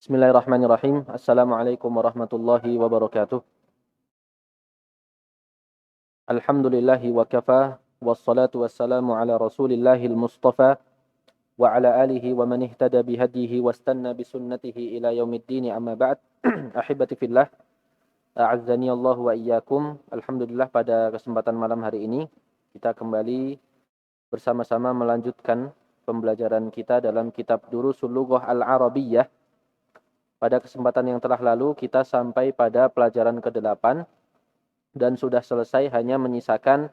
Bismillahirrahmanirrahim. Assalamualaikum warahmatullahi wabarakatuh. Alhamdulillahi wa kafa, wassalatu wassalamu ala rasulillahil mustafa, wa ala alihi wa man ihtada bihadihi wastanna bisunnatihi ila yaumiddini amma ba'd. Ahibati fillah, a'azzani Allah wa iyyakum. Alhamdulillah pada kesempatan malam hari ini kita kembali bersama-sama melanjutkan pembelajaran kita dalam kitab Durusul Lughah Al-Arabiyyah. Pada kesempatan yang telah lalu kita sampai pada pelajaran ke-8 dan sudah selesai, hanya menyisakan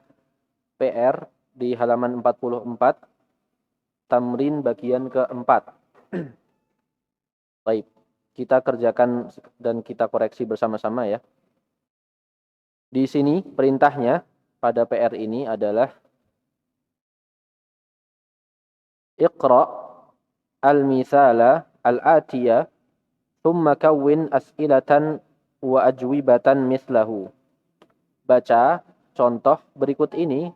PR di halaman 44, tamrin bagian ke-4. Baik, kita kerjakan dan kita koreksi bersama-sama ya. Di sini perintahnya pada PR ini adalah Iqra al-mithala al-atiyah thumma kawwin as'ilatan wa ajwibatan mislahu. Baca contoh berikut ini,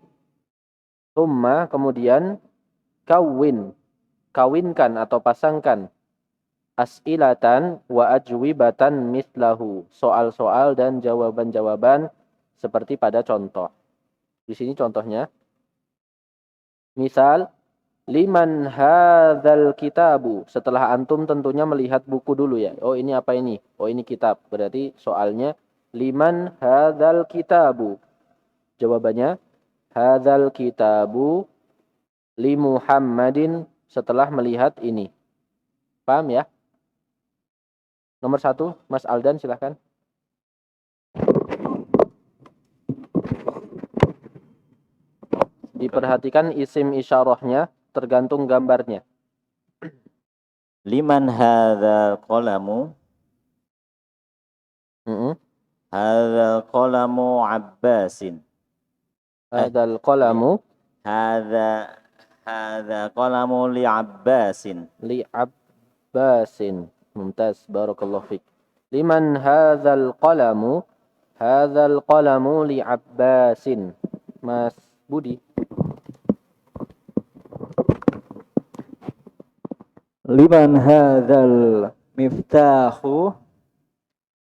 thumma kemudian kawwin, kawinkan atau pasangkan, as'ilatan wa ajwibatan mislahu, soal-soal dan jawaban-jawaban seperti pada contoh. Di sini contohnya, misal, liman hadzal kitabu. Setelah antum tentunya melihat buku dulu ya. Oh ini apa ini? Oh ini kitab. Berarti soalnya liman hadzal kitabu. Jawabannya hadzal kitabu li Muhammadin, setelah melihat ini. Paham ya? Nomor 1, Mas Aldan silahkan. Diperhatikan isim isyarahnya, tergantung gambarnya. Liman hadzal qalamu? Hadzal qalamu Abbasin. Hadzal qalamu. Hadza qalamu li Abbasin. Li Abbasin. Mumtaz, barakallahu fik. Liman hadzal qalamu? Hadzal qalamu li Abbasin. Mas Budi. Liman hadzal miftahu?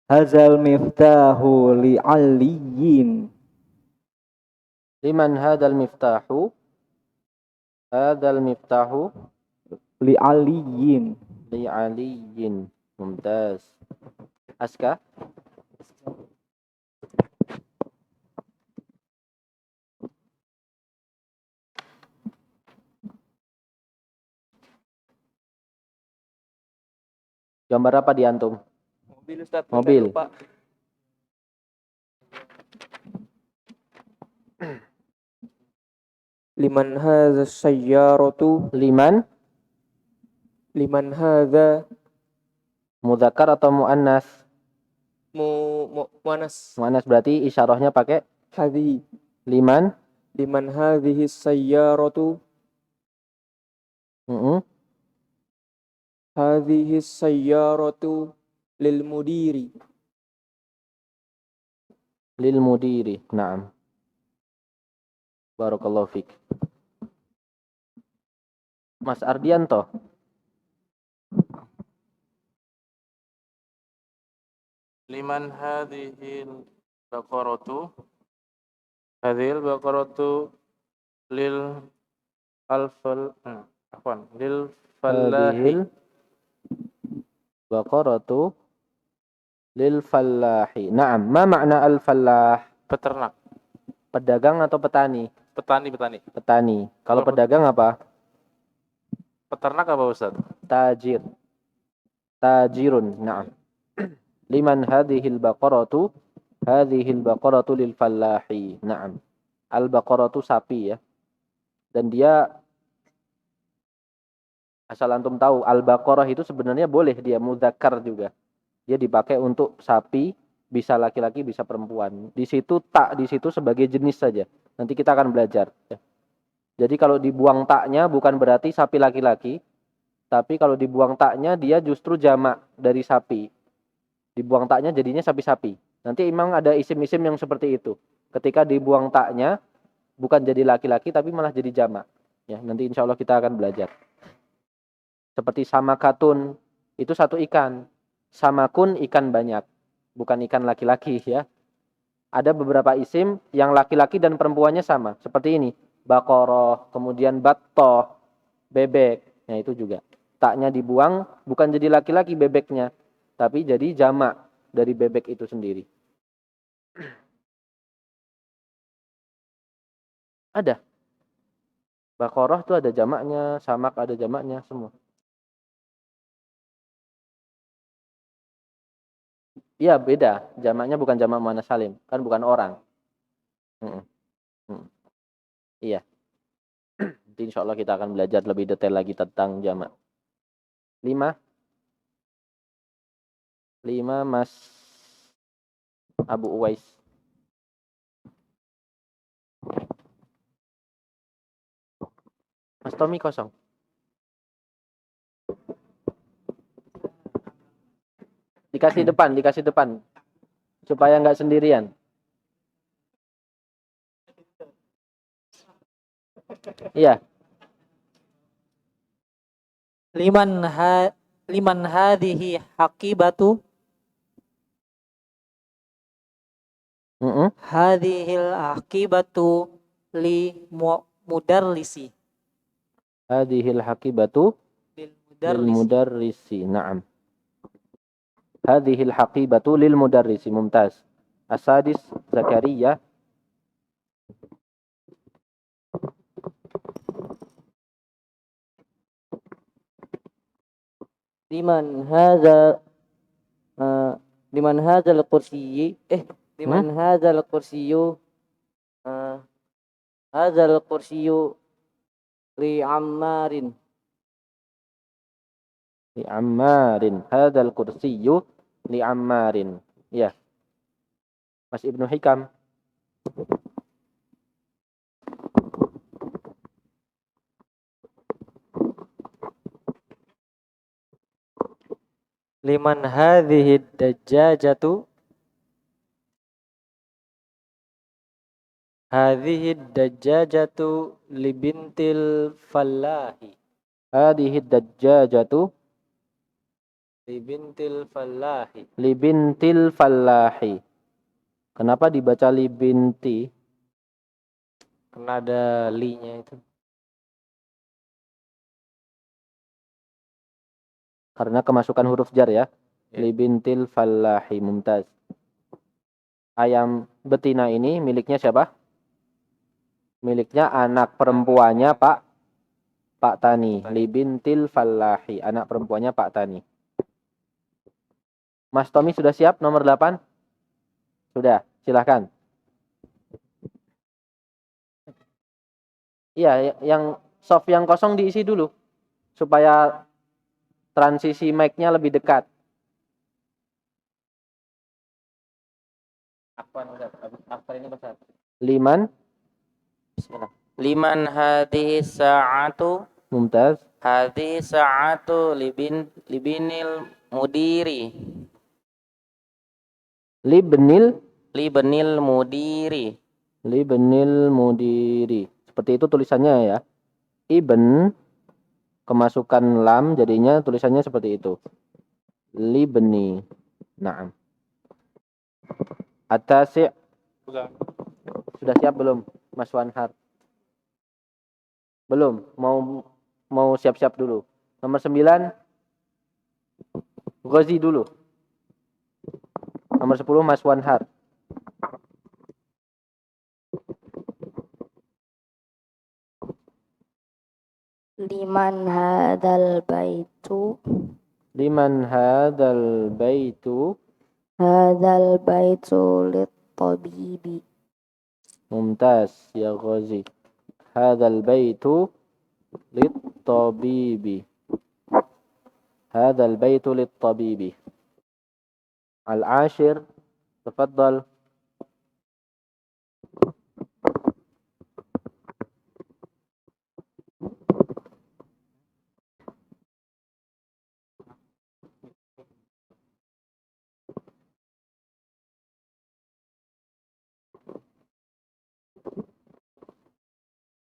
Hadzal miftahu li Aliyin. Liman hadzal miftahu? Hadzal miftahu li Aliyin. Li Aliyin. Mumtaz. Aska. Gambar apa di antum? Mobil, Ustaz. Mobil. Lupa. Liman hadza sayyaratu? Liman hadza mudzakkar atau muannas? muannas. Muannas berarti isyarahnya pakai Hadhi. Liman hadhihi sayyaratu? Hadhihi sayyaratu lil mudiri. Lil mudiri. Naam. Barakallahu fik. Mas Ardianto. Liman hadhil baqaratu? Hadhil baqaratu lil alfal lil fallahi. Baqaratu lil fallahi. Naam, ma makna al-fallah? Peternak. Pedagang atau petani? Petani. Petani. Kalau pedagang apa? Peternak apa, Ustaz? Tajir. Tajirun. Naam. Liman hadhil baqaratu? Hadhil baqaratu lil fallahi. Naam. Al-baqaratu sapi ya. Dan dia, asal antum tahu, al-baqarah itu sebenarnya boleh dia mudzakkar juga. Dia dipakai untuk sapi, bisa laki-laki, bisa perempuan. Di situ tak, di situ sebagai jenis saja. Nanti kita akan belajar. Ya. Jadi kalau dibuang taknya bukan berarti sapi laki-laki, tapi kalau dibuang taknya dia justru jamak dari sapi. Dibuang taknya jadinya sapi-sapi. Nanti memang ada isim-isim yang seperti itu. Ketika dibuang taknya bukan jadi laki-laki tapi malah jadi jamak. Ya, nanti insya Allah kita akan belajar. Seperti samakatun, Itu satu ikan. Samakun ikan banyak. Bukan ikan laki-laki ya. Ada beberapa isim yang laki-laki dan perempuannya sama. Seperti ini. Baqarah, kemudian battoh, bebek. Nah itu juga. Taknya dibuang, bukan jadi laki-laki bebeknya. Tapi jadi jamak dari bebek itu sendiri. Ada. Baqarah itu ada jamaknya, samak ada jamaknya, semua. Iya beda. Jamaknya bukan jamak muannats salim. Kan bukan orang. Mm-mm. Mm. Iya. Nanti insya Allah kita akan belajar lebih detail lagi tentang jamak. 5. 5 Mas Abu Uwais. Mas Tommy kosong. Dikasih depan. Supaya nggak sendirian. Iya. Liman hadhihi haqibatu Mm-mm. hadhil aqibatu mudarrisi Hadhil haqibatu lil lil mudarrisi. mudarrisi. Naam. Hadhil haqibatu lil mudarrisi. Mumtaz. Asadis Zakaria. Liman hadza liman hadzal kursiyyi liman hadzal kursiyyu hadzal kursiyyu li ammarin Li Ammarin. Hadzal kursiyyu li Ammarin. Ya. Mas Ibnu Hikam. liman hadhihi dajjajatu libintil fallahi Hadhihi dajjajatu libintil fallahi. libintil fallahi. Kenapa dibaca libinti? Karena ada li-nya itu. Karena kemasukan huruf jar ya. Ya. Libintil fallahi. Mumtaz. Ayam betina ini miliknya siapa? Miliknya anak perempuannya Pak Tani. Libintil fallahi. Anak perempuannya Pak Tani. Mas Tommy sudah siap nomor 8? Sudah, silahkan. Iya, yang soft yang kosong diisi dulu. Supaya transisi mic-nya lebih dekat. Apa ini besar? Liman. Bismillah. Liman hadhihi sa'atu Mumtaz. hadhihi sa'atu libinil mudiri Libnil mudiri. mudiri. Seperti itu tulisannya ya. Ibn kemasukan lam jadinya tulisannya seperti itu. Libni. Naam. Atasi'. Sudah siap belum Mas Wanhar? Belum. Mau siap-siap dulu. Nomor 9 Ghazi dulu. Nomor 10 Mas Wanhar. Liman hadzal baitu lit-tabibi. Mumtaz ya Ghazi. Hadzal baitu lit-tabibi. Hadzal baitu lit-tabibi. Al-ashir, tafadhal.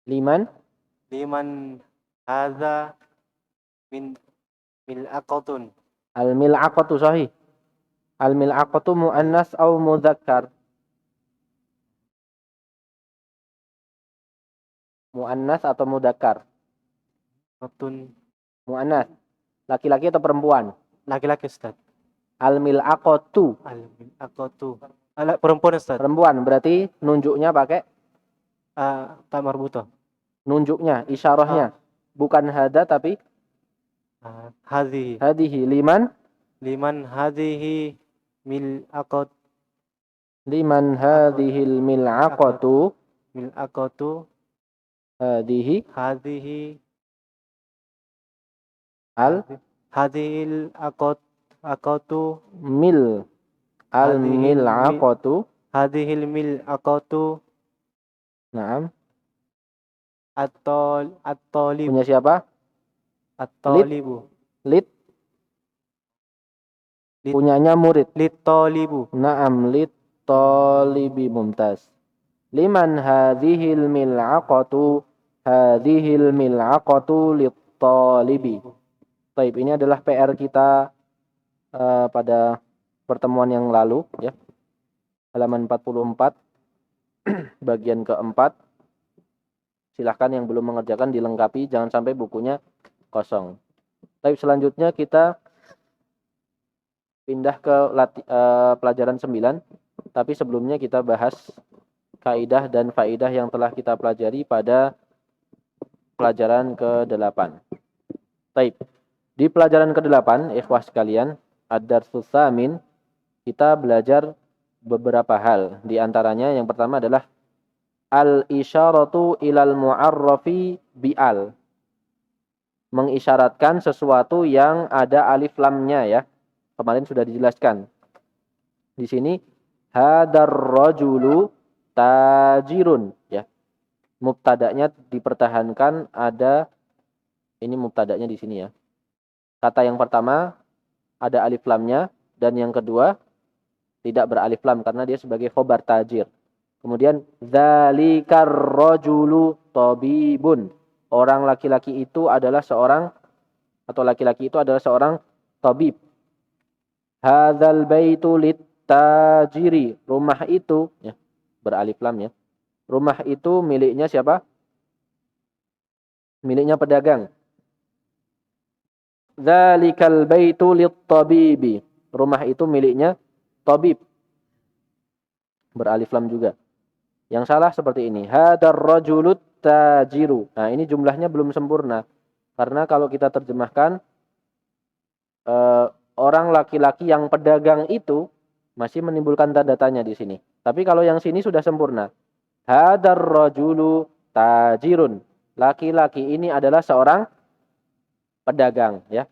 Liman Liman hadza min mil'aqatun Al-mil'aqatu sahih. Al-mil'aqatu muannas atau mudzakkar? Muannas atau mudzakkar? Qatun Muannas. Laki-laki atau perempuan? laki-laki Ustaz. Al-mil'aqatu. Al-mil'aqatu. Perempuan Ustaz. Perempuan, berarti nunjuknya pakai Ta marbutoh. nunjuknya, isyarahnya. Bukan hada tapi Hadhihi. hadihi. Liman Hadhihi mil'aqat liman hadhil mil'aqatu. mil'aqatu Hadihi hadhihi al hadhil aqatu mil al mil'aqatu. hadhil mil'aqatu Naam. at-talib Punya siapa? at-talibu Lit. Punyanya murid. lit-talibu Naam, lit talibi. Mumtaz. Liman hadhil mil'aqatu. Hadhil mil'aqatu lit talibi. Baik, ini adalah PR kita pada pertemuan yang lalu ya. Halaman 44 bagian keempat. Silahkan yang belum mengerjakan dilengkapi, jangan sampai bukunya kosong. Baik, selanjutnya kita pindah ke pelajaran 9, tapi sebelumnya kita bahas kaidah dan faidah yang telah kita pelajari pada pelajaran ke-8. Baik. Di pelajaran ke-8, ikhwah sekalian, ad-darsus tsamin, kita belajar beberapa hal. Di antaranya yang pertama adalah al-isyaratu ilal mu'arrafi bi'al. Mengisyaratkan sesuatu yang ada alif lamnya ya. Kemarin sudah dijelaskan. Di sini hadar rajulu tajirun ya. Mubtada'nya dipertahankan, ada ini mubtada'nya di sini ya. Kata yang pertama ada alif lamnya, dan yang kedua tidak beralif lam karena dia sebagai khobar tajir. Kemudian dzalikar rajulu tabibun. Orang laki-laki itu adalah seorang, atau laki-laki itu adalah seorang tabib. Hadzal baitu lit-tajiri. Rumah itu ya, beralif lam ya. Rumah itu miliknya siapa? Miliknya pedagang. Dzalikal baitu lit-tabibi. Rumah itu miliknya tabib. Beralif lam juga. Yang salah seperti ini. Hadar rajulut tajiru. Nah, ini jumlahnya belum sempurna. Karena kalau kita terjemahkan orang laki-laki yang pedagang itu masih menimbulkan tanda tanya di sini. Tapi kalau yang sini sudah sempurna. Hadar rajulu tajirun. Laki-laki ini adalah seorang pedagang ya.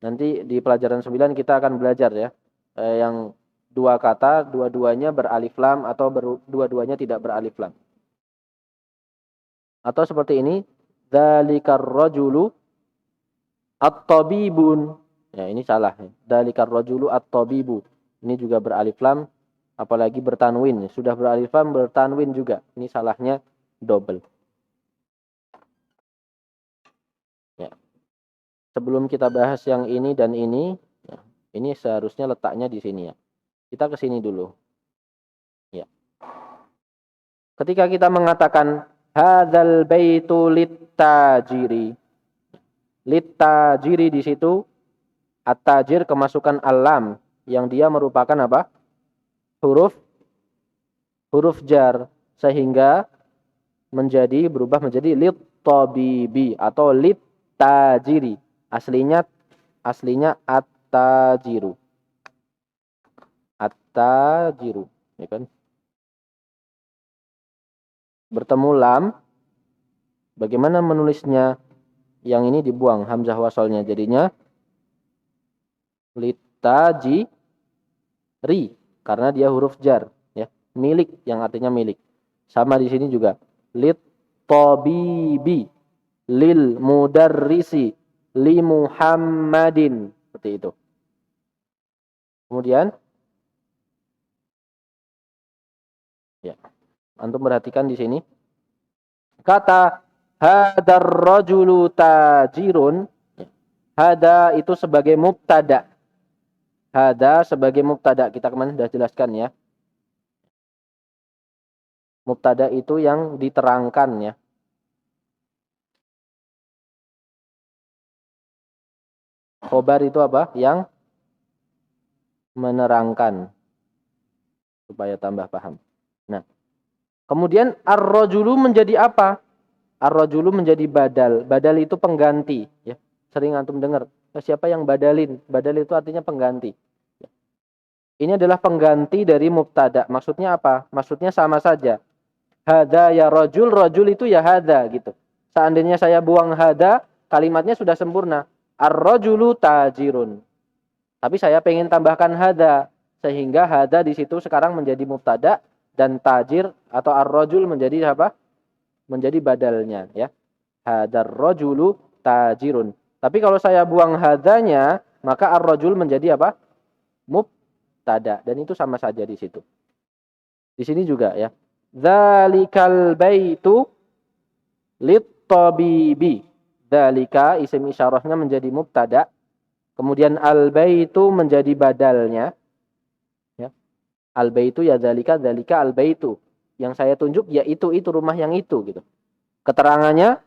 Nanti di pelajaran 9 kita akan belajar ya. Yang dua kata, dua-duanya beralif lam atau dua-duanya tidak beralif lam. Atau seperti ini, dzalikar rajulu at-tabibun. Ya, ini salah. Dzalikar rajulu at-tabibu. Ini juga beralif lam, apalagi bertanwin. Sudah beralif lam, bertanwin juga. Ini salahnya double. Ya. Sebelum kita bahas yang ini dan ini, ya, ini seharusnya letaknya di sini ya. Kita ke sini dulu. Ya. Ketika kita mengatakan hadzal baitu lit-tajiri. Lit-tajiri di situ at-tajir kemasukan al-lam yang dia merupakan apa? Huruf jar, sehingga berubah menjadi lit-tabibi atau lit-tajiri. Aslinya at-tajiru. At-tajiru, ya kan? Bertemu lam, bagaimana menulisnya? Yang ini dibuang hamzah wasalnya, jadinya litajiri, karena dia huruf jar, ya. Milik, yang artinya milik. Sama di sini juga lit-tabibi, lil mudarrisi, li Muhammadin, seperti itu. Kemudian ya, antum perhatikan di sini. Kata hadar rajulu tajirun. Hada itu sebagai mubtada. Hada sebagai mubtada. Kita kemarin sudah jelaskan ya. Mubtada itu yang diterangkan ya. Khobar itu apa? Yang menerangkan. Supaya tambah paham. Nah, kemudian ar-rajulu menjadi apa? Ar-rajulu menjadi badal. Badal itu pengganti. Ya. Sering antum dengar. Siapa yang badalin? Badal itu artinya pengganti. Ya. Ini adalah pengganti dari mubtada. Maksudnya apa? Maksudnya sama saja. Hada ya rajul. Rajul itu ya hada gitu. Seandainya saya buang hada, kalimatnya sudah sempurna. Ar-rajulu tajirun. Tapi saya pengen tambahkan hada. Sehingga hada di situ sekarang menjadi mubtada dan tajir atau ar-rajul menjadi apa? Menjadi badalnya ya. Hadar rajulu tajirun. Tapi kalau saya buang hadanya, maka ar-rajul menjadi apa? Mubtada dan itu sama saja di situ. Di sini juga ya. Dzalikal baitu lit-tabibi. Dzalika isim isyarahnya menjadi mubtada. Kemudian al-baitu menjadi badalnya. Al-baitu ya dzalika al-baitu. Yang saya tunjuk ya itu rumah yang itu gitu. Keterangannya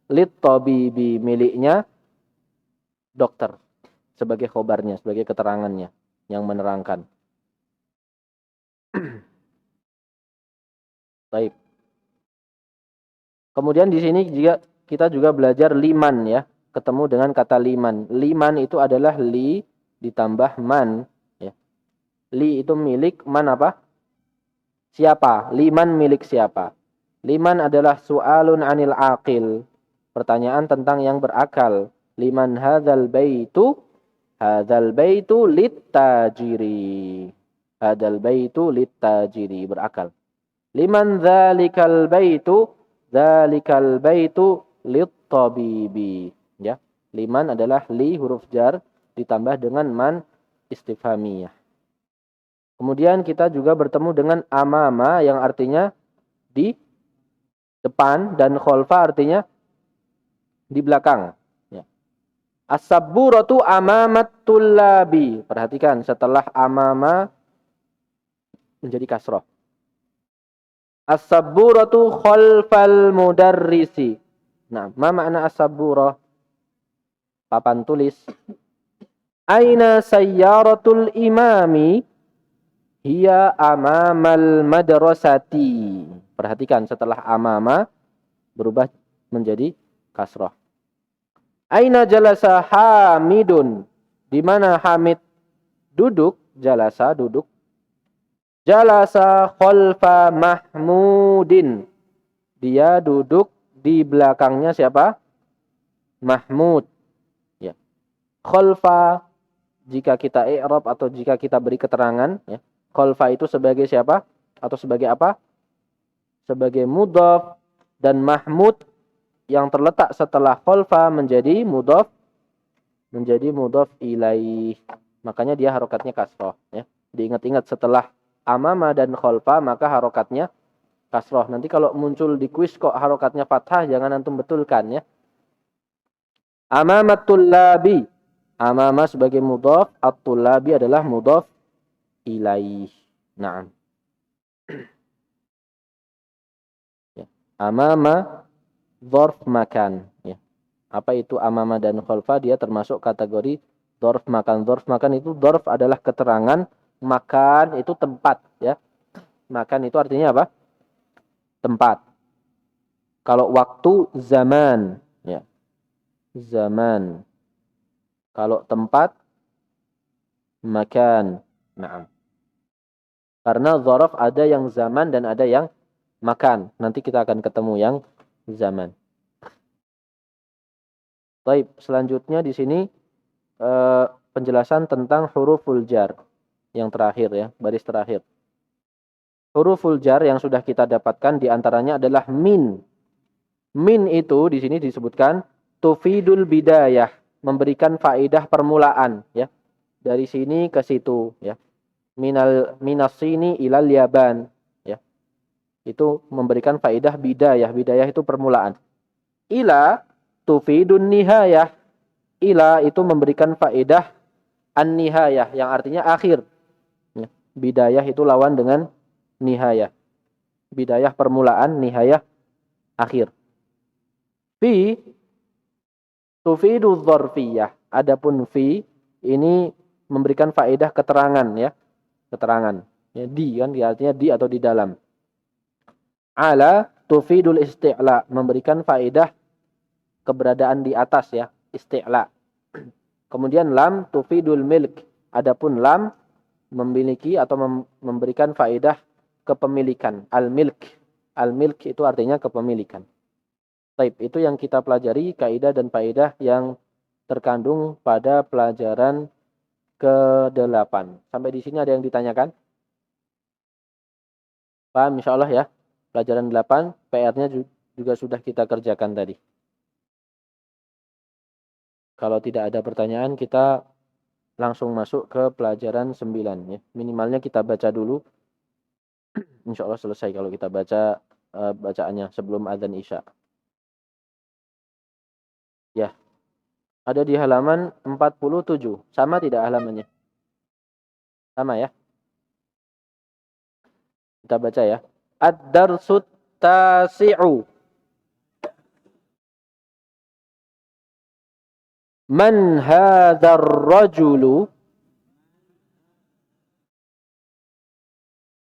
lit-tabibi miliknya dokter sebagai khobarnya, sebagai keterangannya yang menerangkan. Baik. Kemudian di sini juga kita juga belajar liman ya, ketemu dengan kata liman. Liman itu adalah li ditambah man. Li itu milik, man apa? Siapa? Liman milik siapa? Liman adalah su'alun anil aqil. Pertanyaan tentang yang berakal. Liman hadzal baitu? Hadzal baitu lit-tajiri. Hadzal baitu lit-tajiri. Berakal. Liman dzalikal baitu? Dzalikal baitu lit-tabibi. Ya. Liman adalah li huruf jar ditambah dengan man istifhamiyah. Kemudian kita juga bertemu dengan amama yang artinya di depan dan kholfa artinya di belakang. Ya. As-sabburatu amamat tullabi. Perhatikan setelah amama menjadi kasroh. As-sabburatu khalfal mudarrisi. Nah, ma makna as-sabburah? Papan tulis. Aina sayyaratul imami? Hiya amamal madrasati. Perhatikan setelah amama berubah menjadi kasrah. Aina jalasa Hamidun? Di mana Hamid duduk? Jalasa duduk. Jalasa khalfa Mahmudin. Dia duduk di belakangnya siapa? Mahmud. Ya. Khalfa jika kita i'rab atau jika kita beri keterangan ya. Khalfa itu sebagai siapa? Atau sebagai apa? Sebagai mudhaf dan Mahmud yang terletak setelah khalfa menjadi mudhaf ilaih. Makanya dia harokatnya kasroh ya. Diingat-ingat setelah amama dan khalfa maka harokatnya kasroh. Nanti kalau muncul di kuis kok harokatnya fathah jangan antum betulkan ya. Amamatul labi. Amama sebagai mudhaf, at-tullabi adalah mudhaf ilaih. Naam. Ya. Amama dzarf makan ya. Apa itu amama dan khalfa? Dia termasuk kategori dzarf makan. Dzarf makan itu dzarf adalah keterangan, makan itu tempat ya. Makan itu artinya apa? Tempat. Kalau waktu zaman ya. Zaman. Kalau tempat makan. Naam. Karena dzaraf ada yang zaman dan ada yang makan. Nanti kita akan ketemu yang zaman. Baik, selanjutnya di sini penjelasan tentang huruful jar yang terakhir ya, baris terakhir. Huruful jar yang sudah kita dapatkan diantaranya adalah min. Min itu di sini disebutkan tufidul bidayah, memberikan faedah permulaan ya. Dari sini ke situ ya. Minas sini ilal yaban ya. Itu memberikan faedah bidayah. Bidayah itu permulaan. Ila tufidun nihayah. Ila itu memberikan faedah an-nihayah yang artinya akhir. Ya. Bidayah itu lawan dengan nihayah. Bidayah permulaan, nihayah akhir. Fi tufidu dzarfiyah. Adapun fi ini memberikan faedah keterangan ya. Keterangan. Ya, di kan artinya di atau di dalam. Ala tufidul isti'la, memberikan faedah keberadaan di atas ya, isti'la. Kemudian lam tufidul milk. Adapun lam memiliki atau memberikan faedah kepemilikan, al-milk. Al-milk itu artinya kepemilikan. Baik, itu yang kita pelajari kaidah dan faedah yang terkandung pada pelajaran ke-8. Sampai di sini ada yang ditanyakan? Paham insyaallah ya. Pelajaran 8 PR-nya juga sudah kita kerjakan tadi. Kalau tidak ada pertanyaan kita langsung masuk ke pelajaran 9 ya. Minimalnya kita baca dulu. Insyaallah selesai kalau kita baca bacaannya sebelum azan Isya. Ya. Ada di halaman 47. Sama tidak halamannya? Sama ya? Kita baca ya. Ad-darsut tasi'u. Man hadzal rajulu?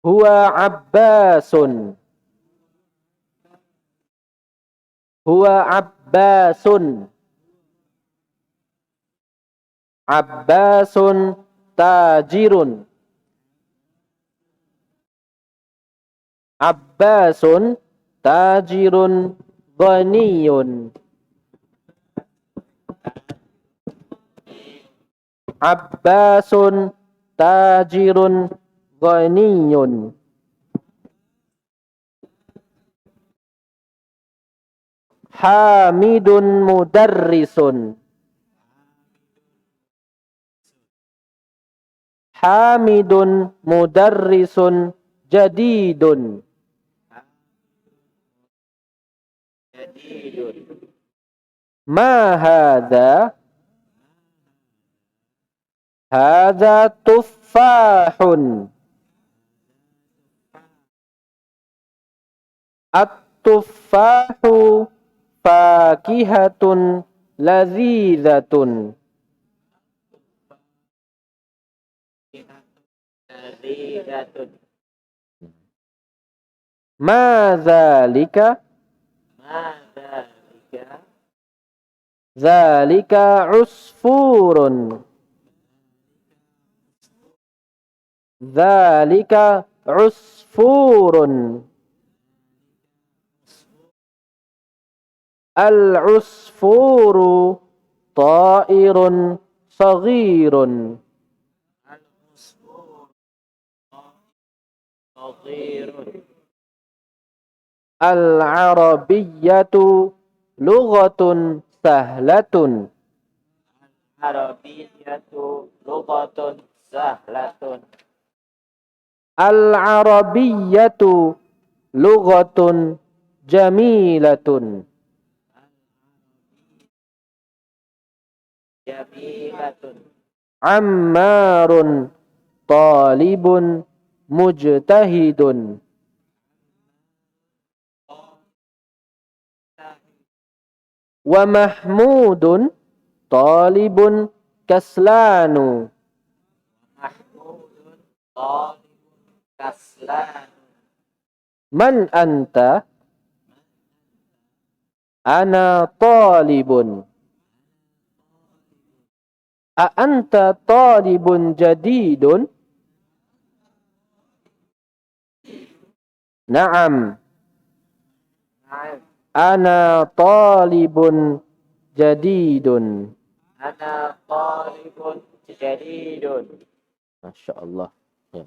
Huwa Abbasun. Huwa Abbasun. Abbasun tajirun. Abbasun tajirun ghaniyun. Abbasun tajirun ghaniyun. Hamidun mudarrisun. Hamidun mudarrisun jadidun. Ma hadza? Hadza tuffahun. At-tuffahu fakihatun lazizatun. Ma dzalika? Dzalika usfurun. Dzalika usfurun. Al-usfuru ta'irun saghirun. Al-arabiyyatu lughatun sahlatun. Arabiyyatu lughatun sahlatun. Al-arabiyyatu lughatun jamilatun. Jamilatun. Ammarun talibun mujtahidun. Wa mahmudun talibun kaslanu. Mahmudun talibun kaslan. Man anta? Ana talibun. A anta talibun jadidun? Naam. Ana talibun jadidun. Ana talibun jadidun. Masya Allah. Ya.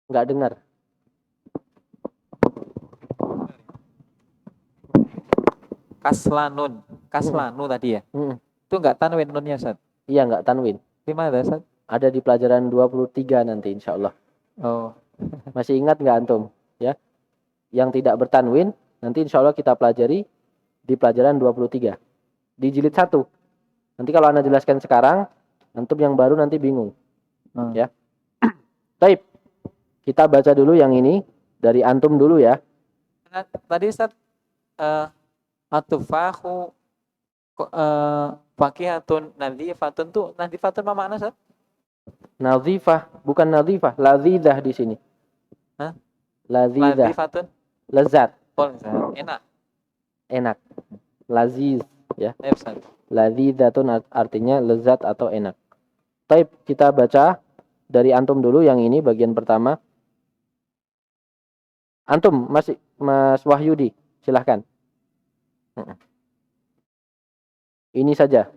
Nggak dengar. Kaslanu tadi ya. Itu enggak tanwin nunnya, Ustaz. Iya, nggak tanwin. Gimana, Ustaz? Ada di pelajaran 23 nanti insya Allah. Oh. Masih ingat nggak antum? Ya. Yang tidak bertanwin nanti insya Allah kita pelajari di pelajaran 23. Di jilid 1. Nanti kalau Anda jelaskan sekarang, antum yang baru nanti bingung. Ya. Baik. Kita baca dulu yang ini dari antum dulu ya. Nah, tadi Ustaz atufahu fakihatun nadhifatun tuh nadhifatun apa makna Ustaz? Nadhifah, bukan nadhifah, lazidah di sini. Hah? Lazidah, Nadhifatun. lezat, Oh, enak. enak. Laziz, ya. Ya, Ustaz. Lazidatun artinya lezat atau enak. Baik, kita baca dari antum dulu yang ini bagian pertama. Antum masih Mas Wahyudi, silahkan. Ini saja.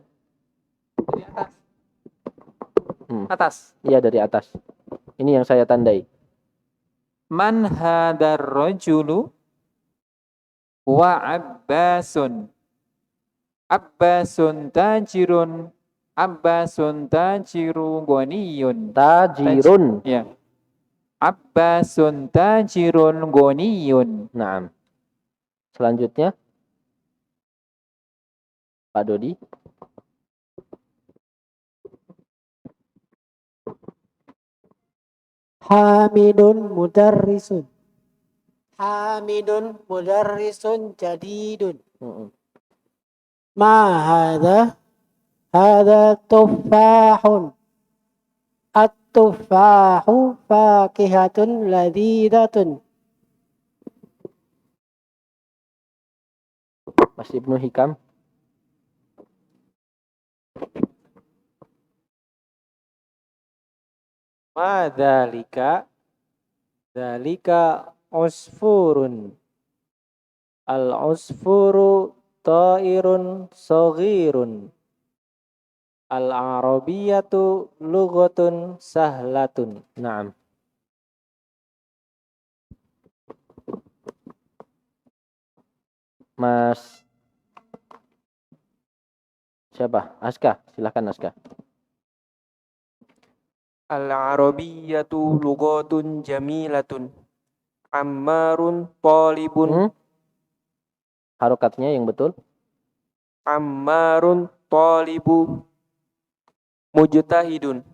Dari atas. Atas. Iya dari atas. Ini yang saya tandai. Man hadar rajulu wa Abbasun. Abbasun tajirun. Abbasun tajiru ghaniyun. Tajirun. Ya. Abbasun tajirun ghaniyun. Naam. Selanjutnya Pak Dodi. Hamidun mudarrisun. Hamidun mudarrisun jadidun. Ma hadha? Hadha tuffahun. At-tuffahu fakihatun ladhidatun. Mas Ibnu Hikam. Ma dzalika usfurun. Al-usfuru ta'irun saghirun. Al-arabiyatu lughatun sahlatun. Naam. Mas siapa? Aska, silakan Aska. Al-arabiyatu lughatun jamilatun. Ammarun talibun. Harokatnya yang betul. Ammarun talibu mujtahidun.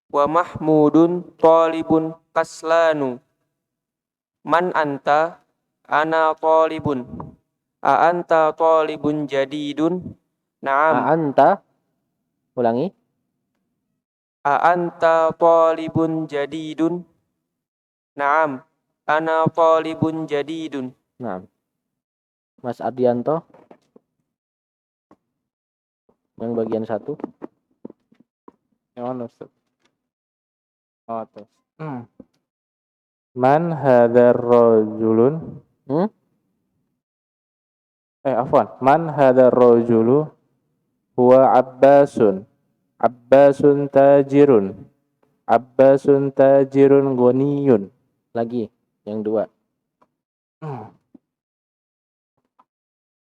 Wa Mahmudun talibun kaslanu. Man anta? Ana talibun. A anta talibun jadidun? Naam. Anta. Ulangi. A anta talibun jadidun? Naam. Ana talibun jadidun. Naam. Mas Ardianto. Yang bagian 1. Yang mana Ustaz? Oh, atas. Man hadzal rajulun? Afwan. Man hadzal rajulu huwa Abbasun. Abbasun tajirun. Abbasun tajirun ghaniyun. Lagi yang 2.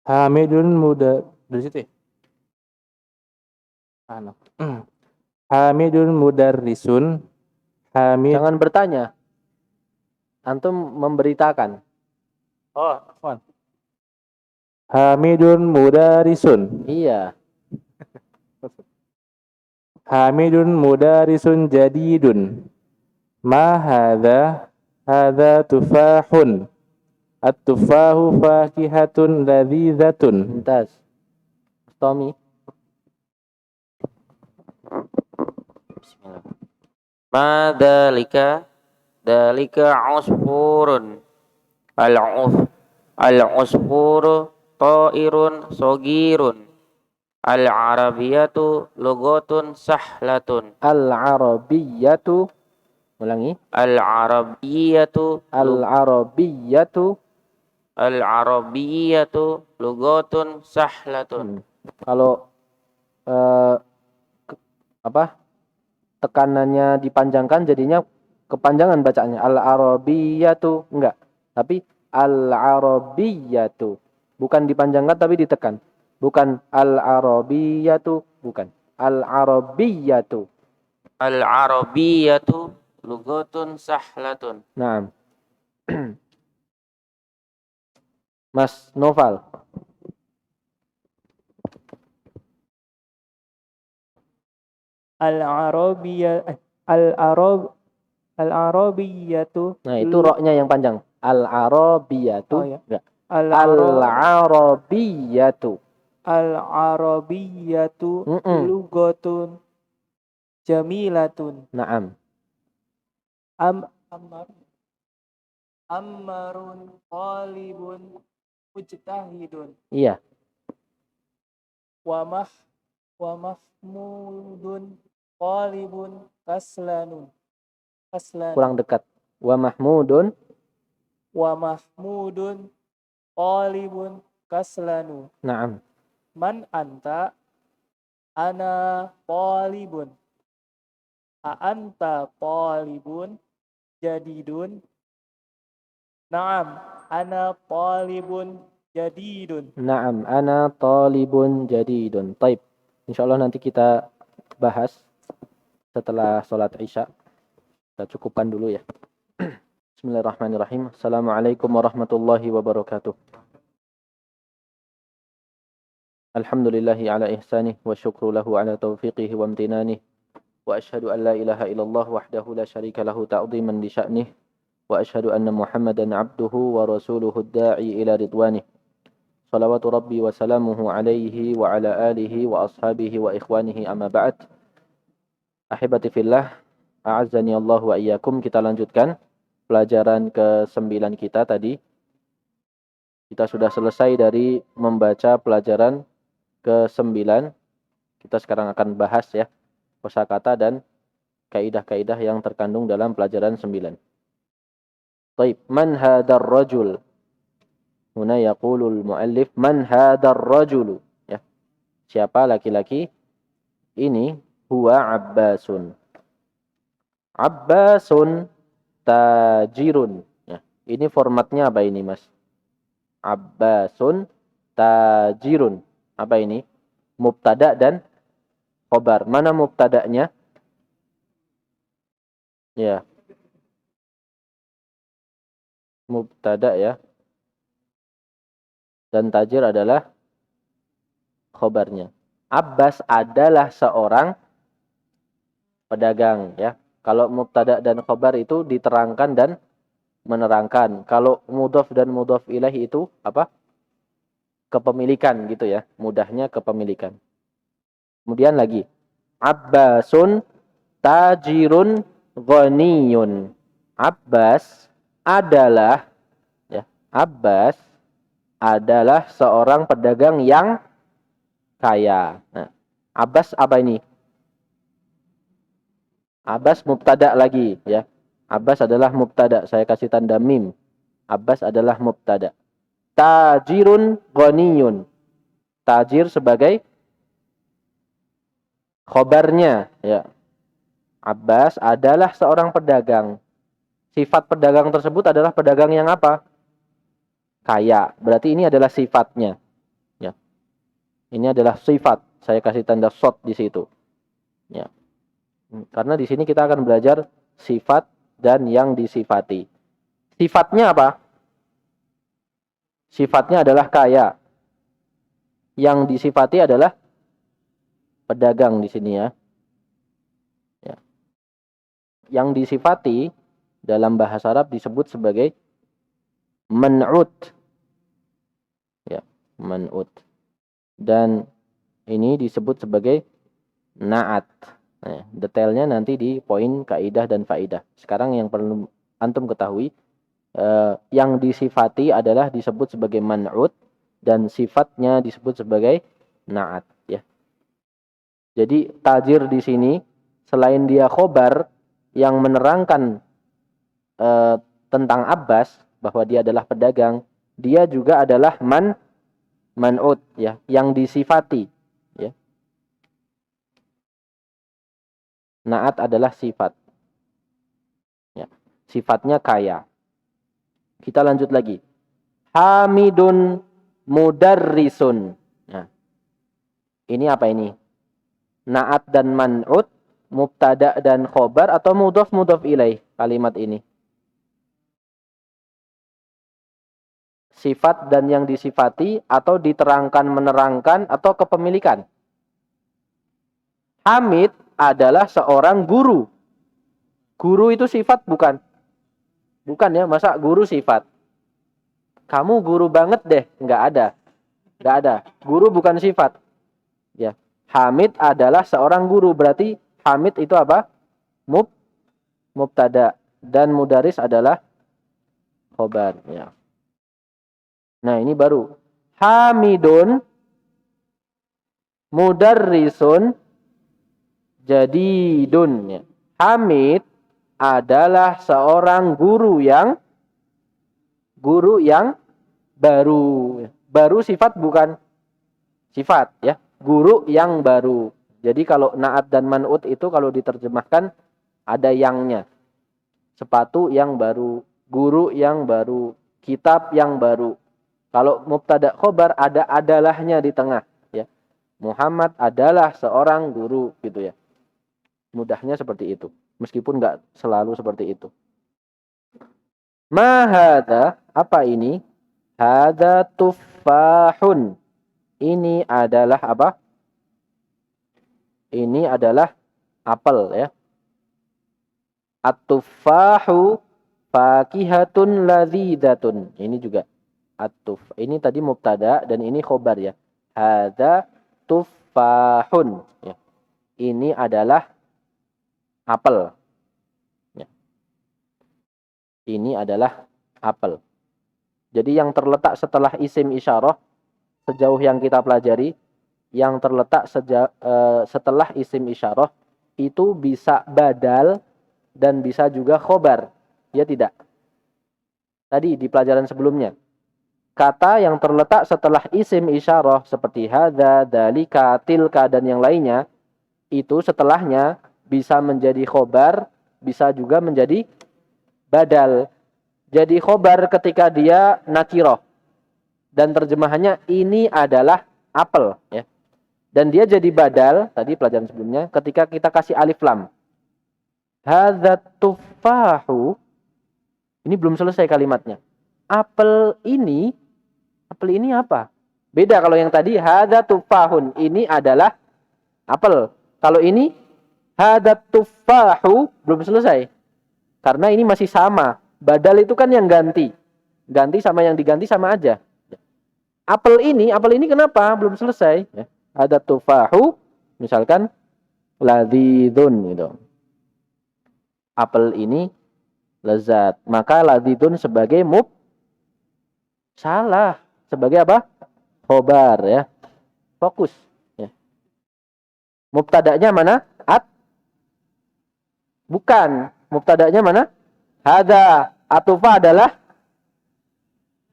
Hamidun muda dari situ ya? Hamidun mudarrisun. Jangan bertanya. Antum memberitakan. Oh, afwan. Hamidun mudarrisun. Iya. Hamidun mudarrisun jadidun. Ma hadha? Hadha tufahun. At-tufahu fakihatun ladhidatun. Mumtaz. Tommy. Bismillah. Ma dalika usfurun. Al-usfuru ta'irun sogirun. Al-arabiyatu lughatun sahlatun. Al-arabiyatu. Ulangi. Al-arabiyatu lughatun sahlatun. Kalau tekanannya dipanjangkan jadinya kepanjangan bacaannya. Al-arabiyatu enggak, tapi al-arabiyatu. Bukan dipanjangkan tapi ditekan. Bukan al-arabiyatu, bukan. Al-arabiyatu. Al-Arabiyyatu lughatun sahlatun. Naam. Mas Noval. Al-Arabiyyatu. Nah, itu roknya yang panjang. Al-Arabiyyatu. Oh ya. Enggak. Al-Arabiyyatu. Al-Arabiyyatu lughatun jamilatun. Naam. Ammarun talibun mujtahidun. Iya. Wa mahmudun talibun kaslanun. Kurang dekat. Wa Mahmudun. Wa mahmudun talibun kaslanu. Naam. Man anta? Ana talibun. Anta talibun jadidun. Naam, ana talibun jadidun. Naam, ana talibun jadidun. Taib. Insyaallah nanti kita bahas setelah sholat Isya. Kita cukupkan dulu ya. Bismillahirrahmanirrahim. Assalamualaikum warahmatullahi wabarakatuh. Alhamdulillahi ala ihsanih wa syukru lahu ala taufiqihi wa amtinanih. Wa ashhadu an la ilaha illallah wahdahu la syarika lahu ta'ziman li sya'nih. Wa ashhadu anna Muhammadan abduhu wa rasuluhu ad-da'i ila ridwanih. Salawatu rabbi wa salamuhu alaihi wa ala alihi wa ashabihi wa ikhwanihi amma ba'd. Ahibati fillah, a'azzani Allah wa iyyakum. Kita lanjutkan pelajaran ke-9 kita tadi. Kita sudah selesai dari membaca pelajaran ke-9. Kita sekarang akan bahas ya kosakata dan kaidah-kaidah yang terkandung dalam pelajaran 9. Baik, man hadar rajul? Huna yaqulul muallif man hadar rajulu? Ya. Siapa laki-laki? Ini huwa Abbasun. Abbasun tajirun. Ya. Ini formatnya apa ini, Mas? Abbasun tajirun. Apa ini? Mubtada dan khobar. Mana mubtada'nya? Ya. Mubtada ya. Dan tajir adalah khobarnya. Abbas adalah seorang pedagang ya. Kalau mubtada dan khobar itu diterangkan dan menerangkan. Kalau mudhaf dan mudhaf ilaih itu apa? Kepemilikan gitu ya. Mudahnya kepemilikan. Kemudian lagi. Abbasun tajirun ghaniyun. Abbas adalah ya, Abbas adalah seorang pedagang yang kaya. Nah, Abbas apa ini? Abbas mubtada lagi ya. Abbas adalah mubtada. Saya kasih tanda mim. Abbas adalah mubtada. Tajirun ghaniyun. Tajir sebagai khobarnya ya. Abbas adalah seorang pedagang. Sifat pedagang tersebut adalah pedagang yang apa? Kaya. Berarti ini adalah sifatnya. Ya. Ini adalah sifat. Saya kasih tanda shot di situ. Ya. Karena di sini kita akan belajar sifat dan yang disifati. Sifatnya apa? Sifatnya adalah kaya. Yang disifati adalah pedagang di sini ya. Ya. Yang disifati dalam bahasa Arab disebut sebagai man'ut. Ya, man'ut. Dan ini disebut sebagai na'at. Nah, detailnya nanti di poin kaidah dan faidah. Sekarang yang perlu antum ketahui, yang disifati adalah disebut sebagai man'ut dan sifatnya disebut sebagai na'at. Ya. Jadi tajir di sini selain dia khobar yang menerangkan tentang Abbas bahwa dia adalah pedagang, dia juga adalah man'ut ya, yang disifati. Ya. Na'at adalah sifat. Ya. Sifatnya kaya. Kita lanjut lagi. Hamidun mudarrisun. Nah. Ini apa ini? Na'at dan man'ut mubtada dan khobar atau mudhaf ilaih kalimat ini? Sifat dan yang disifati atau diterangkan menerangkan atau kepemilikan? Hamid adalah seorang guru. Guru itu sifat bukan? Bukan ya, masa guru sifat? Kamu guru banget deh, nggak ada. Nggak ada. Guru bukan sifat. Ya. Hamid adalah seorang guru, berarti Hamid itu apa? Mubtada dan mudaris adalah khobar. Ya. Nah ini baru. Hamidun mudarrisun jadidun. Ya. Hamid adalah seorang guru yang baru. Baru sifat bukan sifat ya. Guru yang baru. Jadi kalau na'at dan man'ut itu kalau diterjemahkan ada yangnya. Sepatu yang baru, guru yang baru, kitab yang baru. Kalau mubtada khobar ada adalahnya di tengah ya. Muhammad adalah seorang guru gitu ya. Mudahnya seperti itu. Meskipun enggak selalu seperti itu. Ma hadza, apa ini? Hadza tuffahun. Ini adalah apa? Ini adalah apel ya. At-tuffahu fakihatun ladzidatun. Ini juga at-tuff. Ini tadi mubtada dan ini khobar ya. Hadza tuffahun ya. Ini adalah apel. Ya. Ini adalah apel. Jadi yang terletak setelah isim isyarah sejauh yang kita pelajari, yang terletak setelah isim isyarah itu bisa badal dan bisa juga khobar. Ya tidak? Tadi di pelajaran sebelumnya. Kata yang terletak setelah isim isyarah seperti hadza, dalika, tilka dan yang lainnya itu setelahnya bisa menjadi khobar, bisa juga menjadi badal. Jadi khobar ketika dia nakirah. Dan terjemahannya ini adalah apel ya. Dan dia jadi badal tadi pelajaran sebelumnya ketika kita kasih alif lam. Hadza tuffahu. Ini belum selesai kalimatnya. Apel ini apa? Beda kalau yang tadi hadza tuffahun. Ini adalah apel. Kalau ini hadza tuffahu belum selesai. Karena ini masih sama. Badal itu kan yang ganti. Ganti sama yang diganti sama aja. Apel ini kenapa belum selesai? Ya. Ada tufahu, misalkan ladzidun gitu. Apel ini lezat. Maka ladzidun sebagai salah. Sebagai apa? Khobar ya. Fokus. Ya. Mubtada'nya mana? Bukan. Mubtada'nya mana? Hadza. Atufa adalah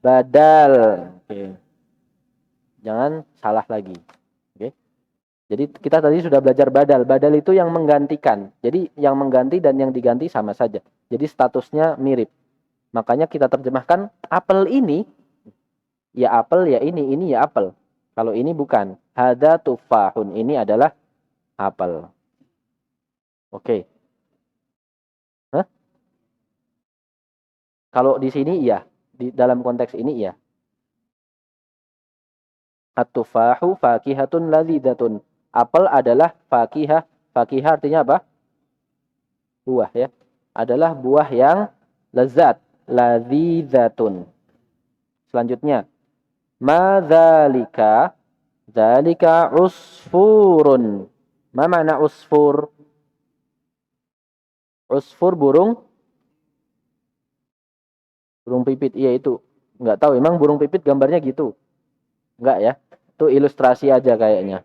badal. Oke. Jangan salah lagi. Oke. Jadi kita tadi sudah belajar badal. Badal itu yang menggantikan. Jadi yang mengganti dan yang diganti sama saja. Jadi statusnya mirip. Makanya kita terjemahkan apel ini ya apel ya ini ya apel. Kalau ini bukan. Hadza tufahun. Ini adalah apel. Oke. Hah? Kalau di sini iya. Di dalam konteks ini iya. At-tufahu fakihatun ladzidatun. Apel adalah fakihah. Fakihah artinya apa? Buah ya. Adalah buah yang lezat. Ladzidatun. Selanjutnya. Ma dzalika. Dzalika usfurun. Ma makna usfur? Usfur burung? Burung pipit. Iya itu. Enggak tahu. Emang burung pipit gambarnya gitu? Enggak ya. Itu ilustrasi aja kayaknya.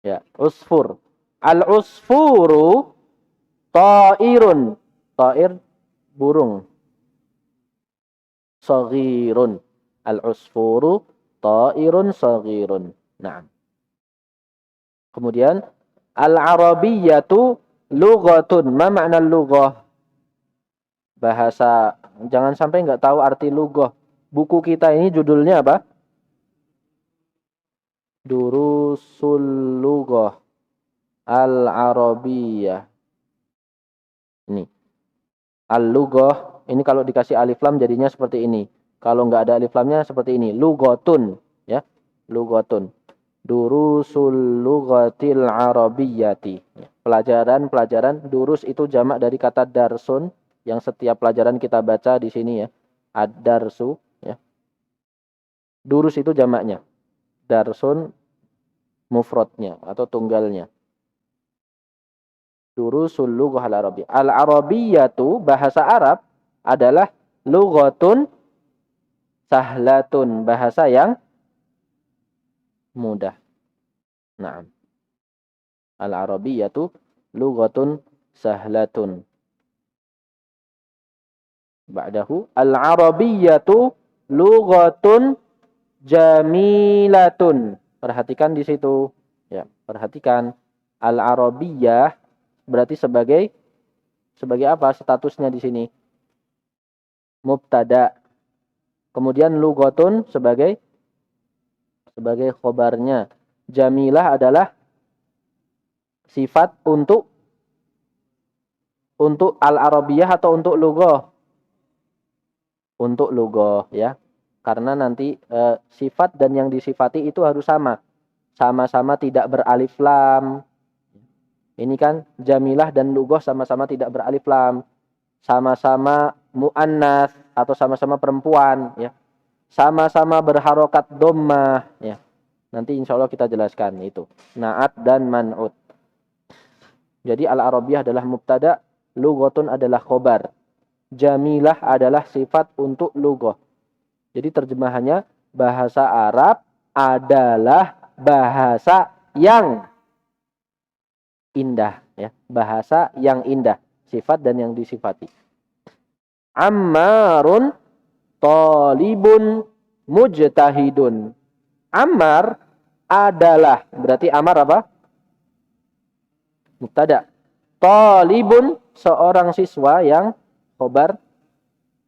Ya, usfur. Al-usfuru ta'irun. Ta'ir burung. Saghirun. Al-usfuru ta'irun saghirun. Naam. Kemudian al-arabiyyatu lughatun. Ma makna lughah? Bahasa. Jangan sampai enggak tahu arti lughah. Buku kita ini judulnya apa? Durusul Lughah. Al-Arabiyyah. Ini. Al-lughah. Ini kalau dikasih alif lam jadinya seperti ini. Kalau nggak ada alif lamnya seperti ini. Lughatun. Ya. Lughatun. Durusul lughatil arabiyyati. Pelajaran-pelajaran. Durus itu jamak dari kata darsun. Yang setiap pelajaran kita baca di sini ya. Ad-darsu. Ya. Durus itu jamaknya. Darsun mufradnya atau tunggalnya. Durusul lughah al-arabiyyah. Al-arabiyyatu bahasa Arab adalah lughatun sahlatun, bahasa yang mudah. Naam. Al-arabiyyatu lughatun sahlatun. Ba'dahu al-arabiyyatu lughatun jamilatun. Perhatikan di situ. Ya, perhatikan. Al-arabiyyah berarti sebagai apa statusnya di sini? Mubtada. Kemudian lughatun sebagai khobarnya. Jamilah adalah sifat untuk al-arabiyyah atau untuk lughah? Untuk lughah ya. Karena nanti sifat dan yang disifati itu harus sama. Sama-sama tidak beralif lam. Ini kan jamilah dan lughah sama-sama tidak beralif lam. Sama-sama mu'annas atau sama-sama perempuan ya. Sama-sama berharokat dhammah ya. Nanti insya Allah kita jelaskan itu. Na'at dan man'ut. Jadi al-arabiyyah adalah mubtada, lughatun adalah khobar. Jamilah adalah sifat untuk lughah. Jadi terjemahannya bahasa Arab adalah bahasa yang indah ya, bahasa yang indah, sifat dan yang disifati. Ammarun talibun mujtahidun. Ammar adalah, berarti Ammar apa? Mubtada. Talibun seorang siswa yang khobar,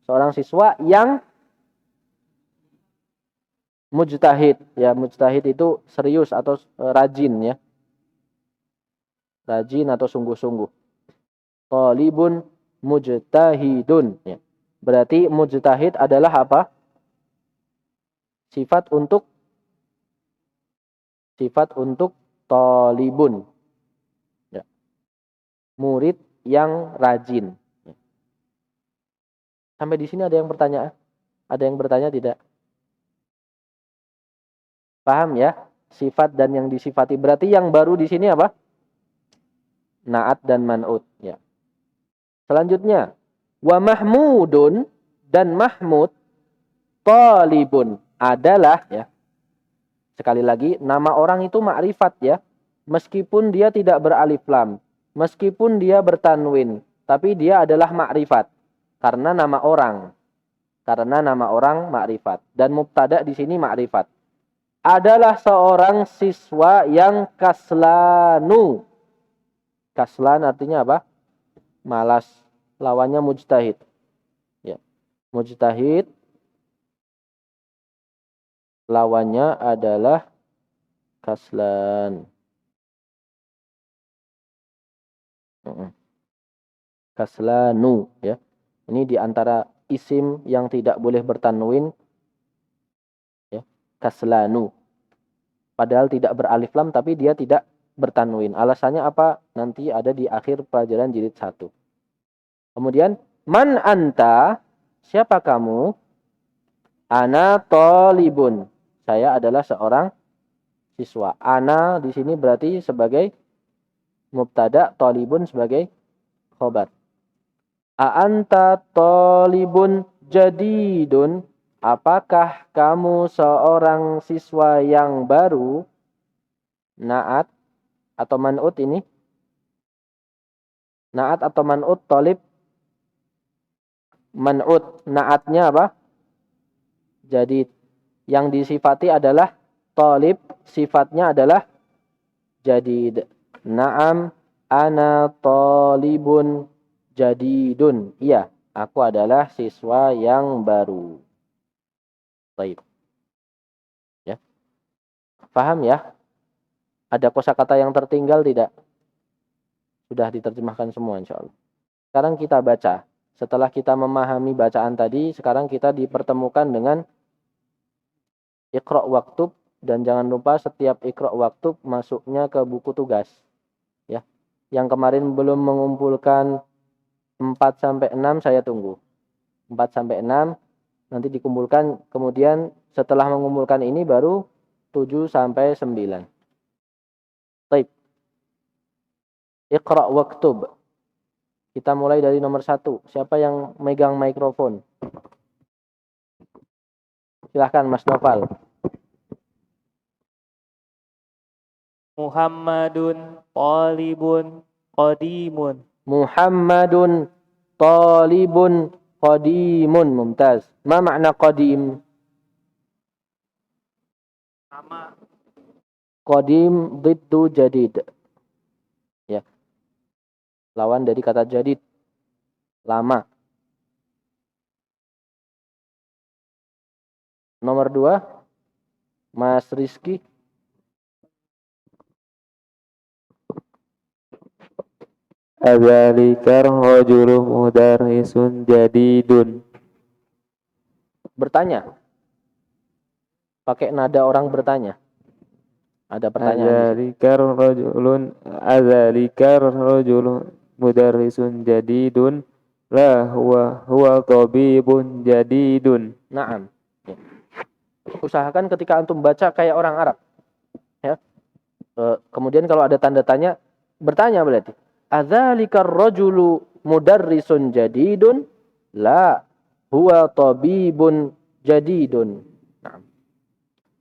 seorang siswa yang mujtahid. Ya, mujtahid itu serius atau rajin ya. Rajin atau sungguh-sungguh. Talibun mujtahidun ya. Berarti mujtahid adalah apa? Sifat untuk talibun. Ya. Murid yang rajin. Ya. Sampai di sini ada yang bertanya? Ada yang bertanya tidak? Paham ya? Sifat dan yang disifati. Berarti yang baru di sini apa? Na'at dan man'ut ya. Selanjutnya wa mahmudun, dan mahmud talibun adalah ya. Sekali lagi nama orang itu ma'rifat ya. Meskipun dia tidak beralif lam, meskipun dia bertanwin, tapi dia adalah ma'rifat karena nama orang. Karena nama orang ma'rifat dan mubtada di sini ma'rifat. Adalah seorang siswa yang kaslanu. Kaslan artinya apa? Malas. Lawannya mujtahid. Ya. Mujtahid lawannya adalah kaslan. Kaslanu ya. Ini diantara isim yang tidak boleh bertanwin ya. Kaslanu. Padahal tidak beralif lam tapi dia tidak bertanwin. Alasannya apa? Nanti ada di akhir pelajaran jilid 1. Kemudian man anta? Siapa kamu? Ana talibun. Saya adalah seorang siswa. Ana di sini berarti sebagai mubtada, talibun sebagai khobar. A anta talibun jadidun? Apakah kamu seorang siswa yang baru? Na'at atau man'ut ini? Na'at atau man'ut talib? Man'ut. Na'atnya apa? Jadid. Yang disifati adalah talib, sifatnya adalah jadid. Na'am ana talibun jadidun. Iya, aku adalah siswa yang baru. Baik. Ya. Paham ya? Ada kosakata yang tertinggal tidak? Sudah diterjemahkan semua insyaallah. Sekarang kita baca. Setelah kita memahami bacaan tadi, sekarang kita dipertemukan dengan Iqra' waktub, dan jangan lupa setiap Iqra' waktub masuknya ke buku tugas. Ya. Yang kemarin belum mengumpulkan 4 sampai 6 saya tunggu. 4 sampai 6 nanti dikumpulkan, kemudian setelah mengumpulkan ini baru 7 sampai 9. Baik. Iqra' waktub. Kita mulai dari nomor 1. Siapa yang megang mikrofon? Silahkan Mas Noval. Muhammadun talibun qadimun. Muhammadun talibun qadimun. Mumtaz. Ma makna qadim? Sama. Qadim diddu jadid. Ya. Lawan dari kata jadid. Lama. Nomor 2. Mas Rizky. Adzalikar rajulu mudarrisun jadidun. Bertanya. Pakai nada orang bertanya. Ada pertanyaan di sini. Adzalikar rajulu mudarrisun jadidun la huwa tabibun jadidun. Naam. Ya. Usahakan ketika antum baca kayak orang Arab. Ya. Kemudian kalau ada tanda tanya, bertanya berarti. Adzalikar rajulu mudarrisun jadidun la huwa tabibun jadidun. Naam.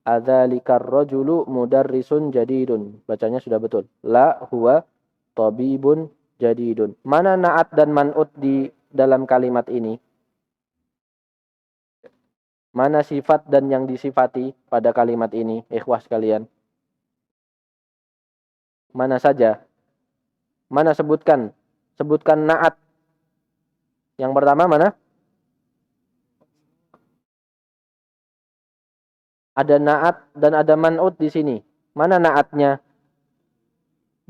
Adzalikar rajulu mudarrisun jadidun. Bacanya sudah betul. La huwa tabibun jadidun. Mana na'at dan man'ut di dalam kalimat ini? Mana sifat dan yang disifati pada kalimat ini, ikhwah sekalian? Mana saja? Mana sebutkan? Sebutkan na'at. Yang pertama mana? Ada na'at dan ada man'ut di sini. Mana na'atnya?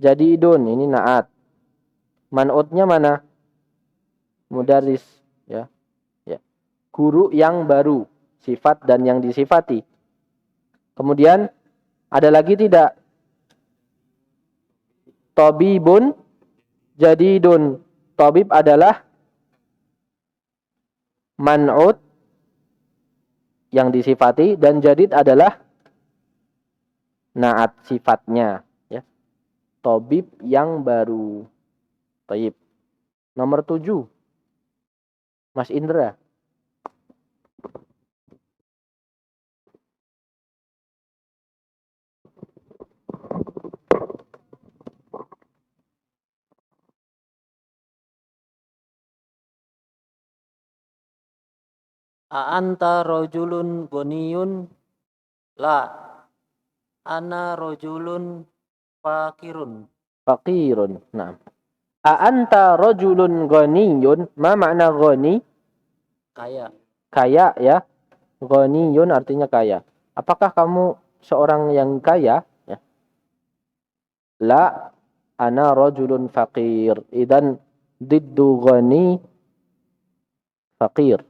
Jadidun, ini na'at. Man'utnya mana? Mudarris, ya. Ya. Guru yang baru, sifat dan yang disifati. Kemudian ada lagi tidak? Tabibun jadidun. Tabib adalah man'ut yang disifati, dan jadid adalah na'at sifatnya, ya. Tabib yang baru. Taib. Nomor 7. Mas Indra. A'anta rajulun ghaniyun? La. Ana rajulun fakirun. Faqirun. Nah. A'anta rajulun ghaniyun? Ma makna ghani? Kaya. Kaya, ya. Ghaniyun artinya kaya. Apakah kamu seorang yang kaya? Ya. La. Ana rajulun faqir. Idan diddu ghani faqir.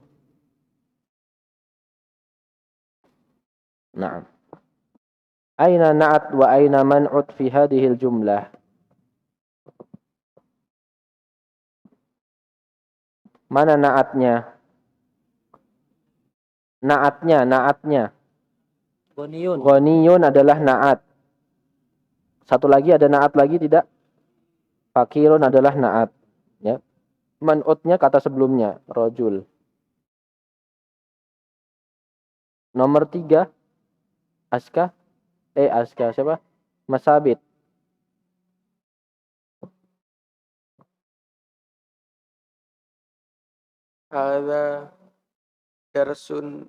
Naam. Aina na'at wa aina man'ut fi hadhihi al-jumlah? Mana na'atnya? Na'atnya. Ghaniyun. Ghaniyun adalah na'at. Satu lagi ada na'at lagi tidak? Fakirun adalah na'at. Ya. Man'utnya kata sebelumnya, rajul. Nomor 3. Aska siapa? Mas Sabit. Hadza darsun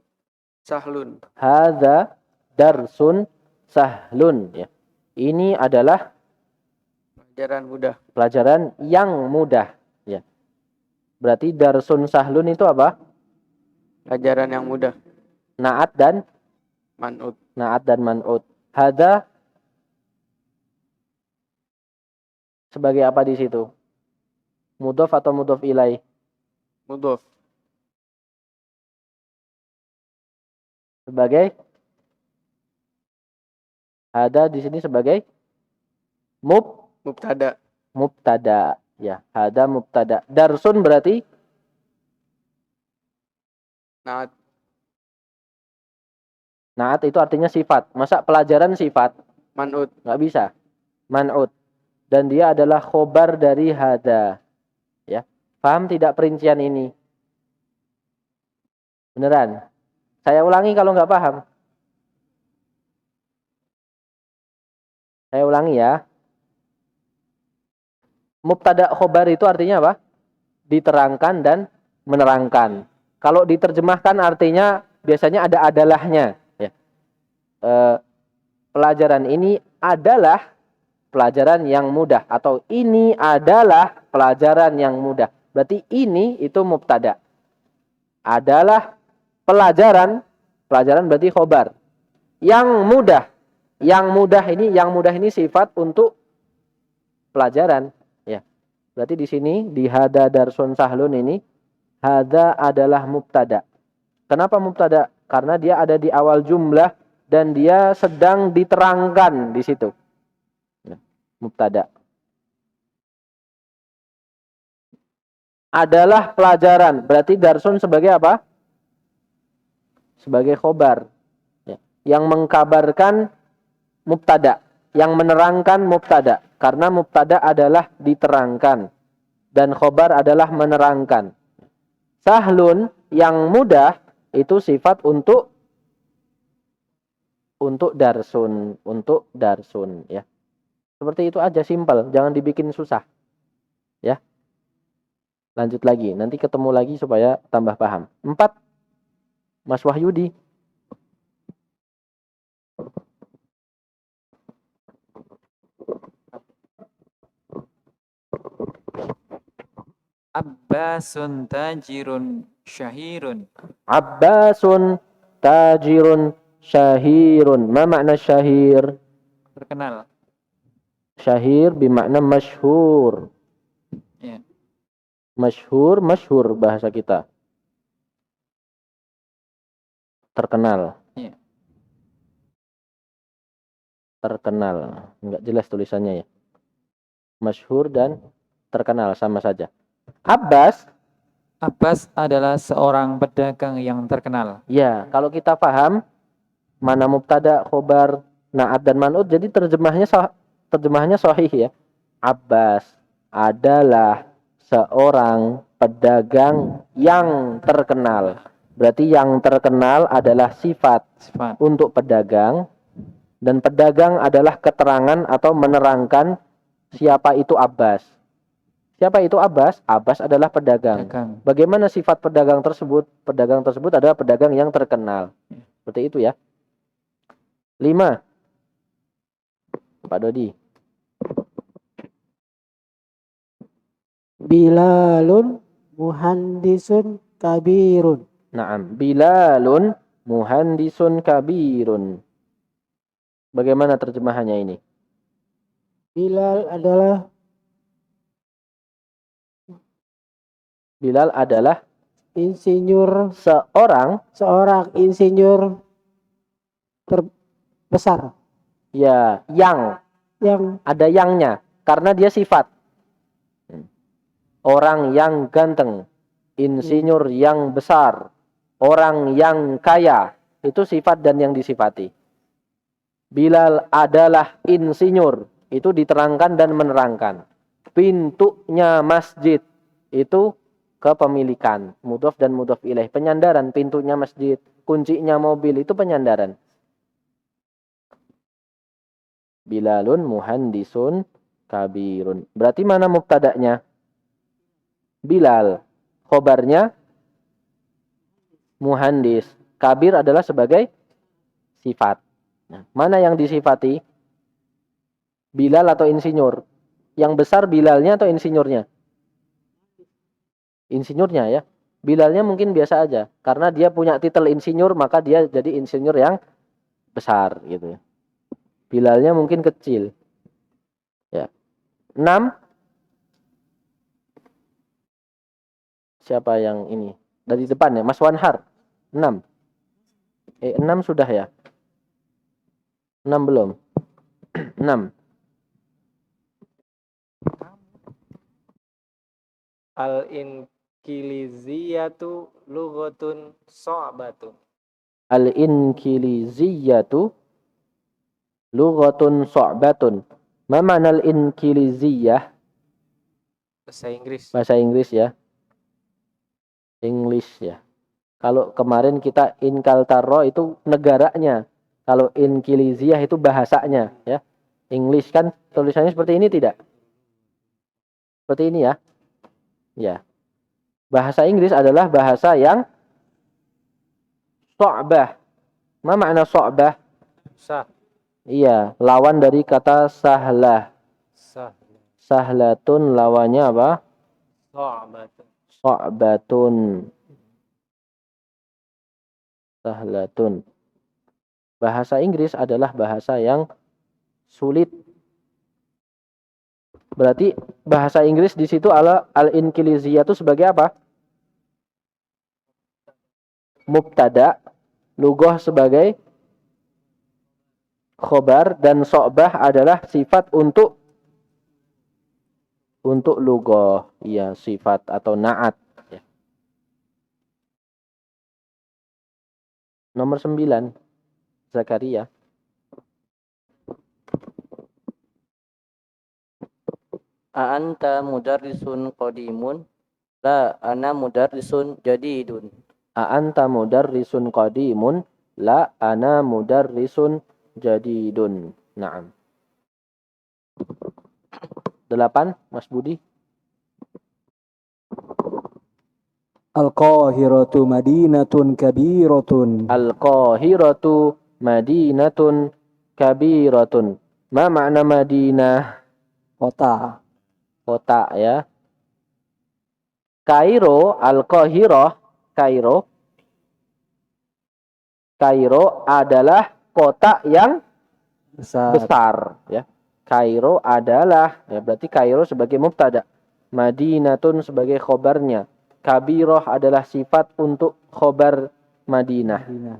sahlun. Hadza darsun sahlun, ya. Ini adalah Pelajaran mudah. pelajaran yang mudah, ya. Berarti darsun sahlun itu apa? Pelajaran yang mudah. Na'at dan Man'ut. man'ut. Hadza sebagai apa di situ? Mudhof atau mudhof ilaih? Mudhof. Sebagai hada di sini sebagai Mubtada. mubtada. Ya, hada mubtada. Darsun berarti Naat. naat itu artinya sifat. Masa pelajaran sifat? Man'ut. Nggak bisa. Man'ut. Dan dia adalah khobar dari hada. Ya. Paham tidak perincian ini? Beneran? Saya ulangi kalau nggak paham. Saya ulangi ya. Mubtada khobar itu artinya apa? Diterangkan dan menerangkan. Kalau diterjemahkan artinya biasanya ada adalahnya. Ya. Pelajaran ini adalah pelajaran yang mudah. Atau ini adalah pelajaran yang mudah. Berarti ini itu mubtada. Adalah pelajaran. Pelajaran berarti khobar. Yang mudah. Yang mudah ini sifat untuk pelajaran. Ya. Berarti di sini di hada darsun sahlun ini hada adalah mubtada. Kenapa mubtada? Karena dia ada di awal jumlah dan dia sedang diterangkan di situ. Ya. Mubtada. Adalah pelajaran. Berarti darsun sebagai apa? Sebagai khobar. Ya. Yang mengkabarkan mubtada. Yang menerangkan mubtada. Karena mubtada adalah diterangkan. Dan khobar adalah menerangkan. Sahlun yang mudah itu sifat untuk darsun. Untuk darsun. Ya. Seperti itu aja, simpel. Jangan dibikin susah. Ya. Lanjut lagi. Nanti ketemu lagi supaya tambah paham. 4. Mas Wahyudi. Abbasun tajirun syahirun. Abbasun tajirun syahirun. Ma makna syahir? Terkenal. Syahir bermakna masyhur. Ya. Masyhur bahasa kita. Terkenal. Ya. Terkenal. Enggak jelas tulisannya ya. Masyhur dan terkenal sama saja. Abbas adalah seorang pedagang yang terkenal. Ya, kalau kita paham mana mubtada, khobar, naat dan man'ut, jadi terjemahnya sahih ya. Abbas adalah seorang pedagang yang terkenal. Berarti yang terkenal adalah sifat untuk pedagang, dan pedagang adalah keterangan atau menerangkan siapa itu Abbas. Siapa itu Abbas? Abbas adalah pedagang. Bagaimana sifat pedagang tersebut? Pedagang tersebut adalah pedagang yang terkenal. Seperti itu ya. 5. Pak Dodi. Bilalun muhandisun kabirun. Naam. Bilalun muhandisun kabirun. Bagaimana terjemahannya ini? Bilal adalah insinyur, seorang insinyur terbesar. Ya, yang ada yangnya karena dia sifat. Orang yang ganteng, insinyur yang besar, orang yang kaya, itu sifat dan yang disifati. Bilal adalah insinyur, itu diterangkan dan menerangkan. Pintunya masjid itu kepemilikan, mudhof dan mudhof ilaih, penyandaran. Pintunya masjid, kuncinya mobil, itu penyandaran. Bilalun muhandisun kabirun. Berarti mana mubtada'nya? Bilal. Khobarnya muhandis. Kabir adalah sebagai sifat. Nah, mana yang disifati? Bilal atau insinyur? Yang besar Bilalnya atau insinyurnya? Insinyurnya ya. Bilalnya mungkin biasa aja. Karena dia punya titel insinyur, maka dia jadi insinyur yang besar gitu ya. Bilalnya mungkin kecil. Ya. 6. Siapa yang ini? Dari depan ya, Mas Wanhar. 6. 6 sudah ya? 6 belum? 6. Al-inkiliziyatu lughatun so'batun. Al-inkiliziyatu lughatun so'batun. Ma ma'na al-inkiliziyah? Bahasa Inggris. Bahasa Inggris ya. English ya. Kalau kemarin kita Inkaltaro itu negaranya. Kalau Inkiliziyah itu bahasanya ya. English kan tulisannya seperti ini tidak? Seperti ini ya. Ya. Bahasa Inggris adalah bahasa yang so'bah. Ma makna so'bah? Sah. Iya, lawan dari kata sahlah. Sah. Sahlatun lawannya apa? So'batun. So'batun. Sahlatun. Bahasa Inggris adalah bahasa yang sulit. Berarti bahasa Inggris di situ al-inkiliziyah itu sebagai apa? Mubtada, lughah sebagai khobar, dan so'bah adalah sifat untuk lughah. Iya, sifat atau na'at. Ya. Nomor 9, Zakaria. A'anta mudarrisun qadimun? La, ana mudarrisun jadidun. A'anta mudarrisun qadimun? La, ana mudarrisun jadidun. Naam. 8, Mas Budi. Al-Qahiratu madinatun kabiratun. Al-Qahiratu madinatun kabiratun. Ma makna Madinah? Kota. Kota ya. Kairo, Al-Qahirah, Kairo. Kairo adalah kota yang besar ya. Kairo adalah ya, berarti Kairo sebagai mubtada, Madinatun sebagai khobarnya, Kabiroh adalah sifat untuk khobar Madinah. 10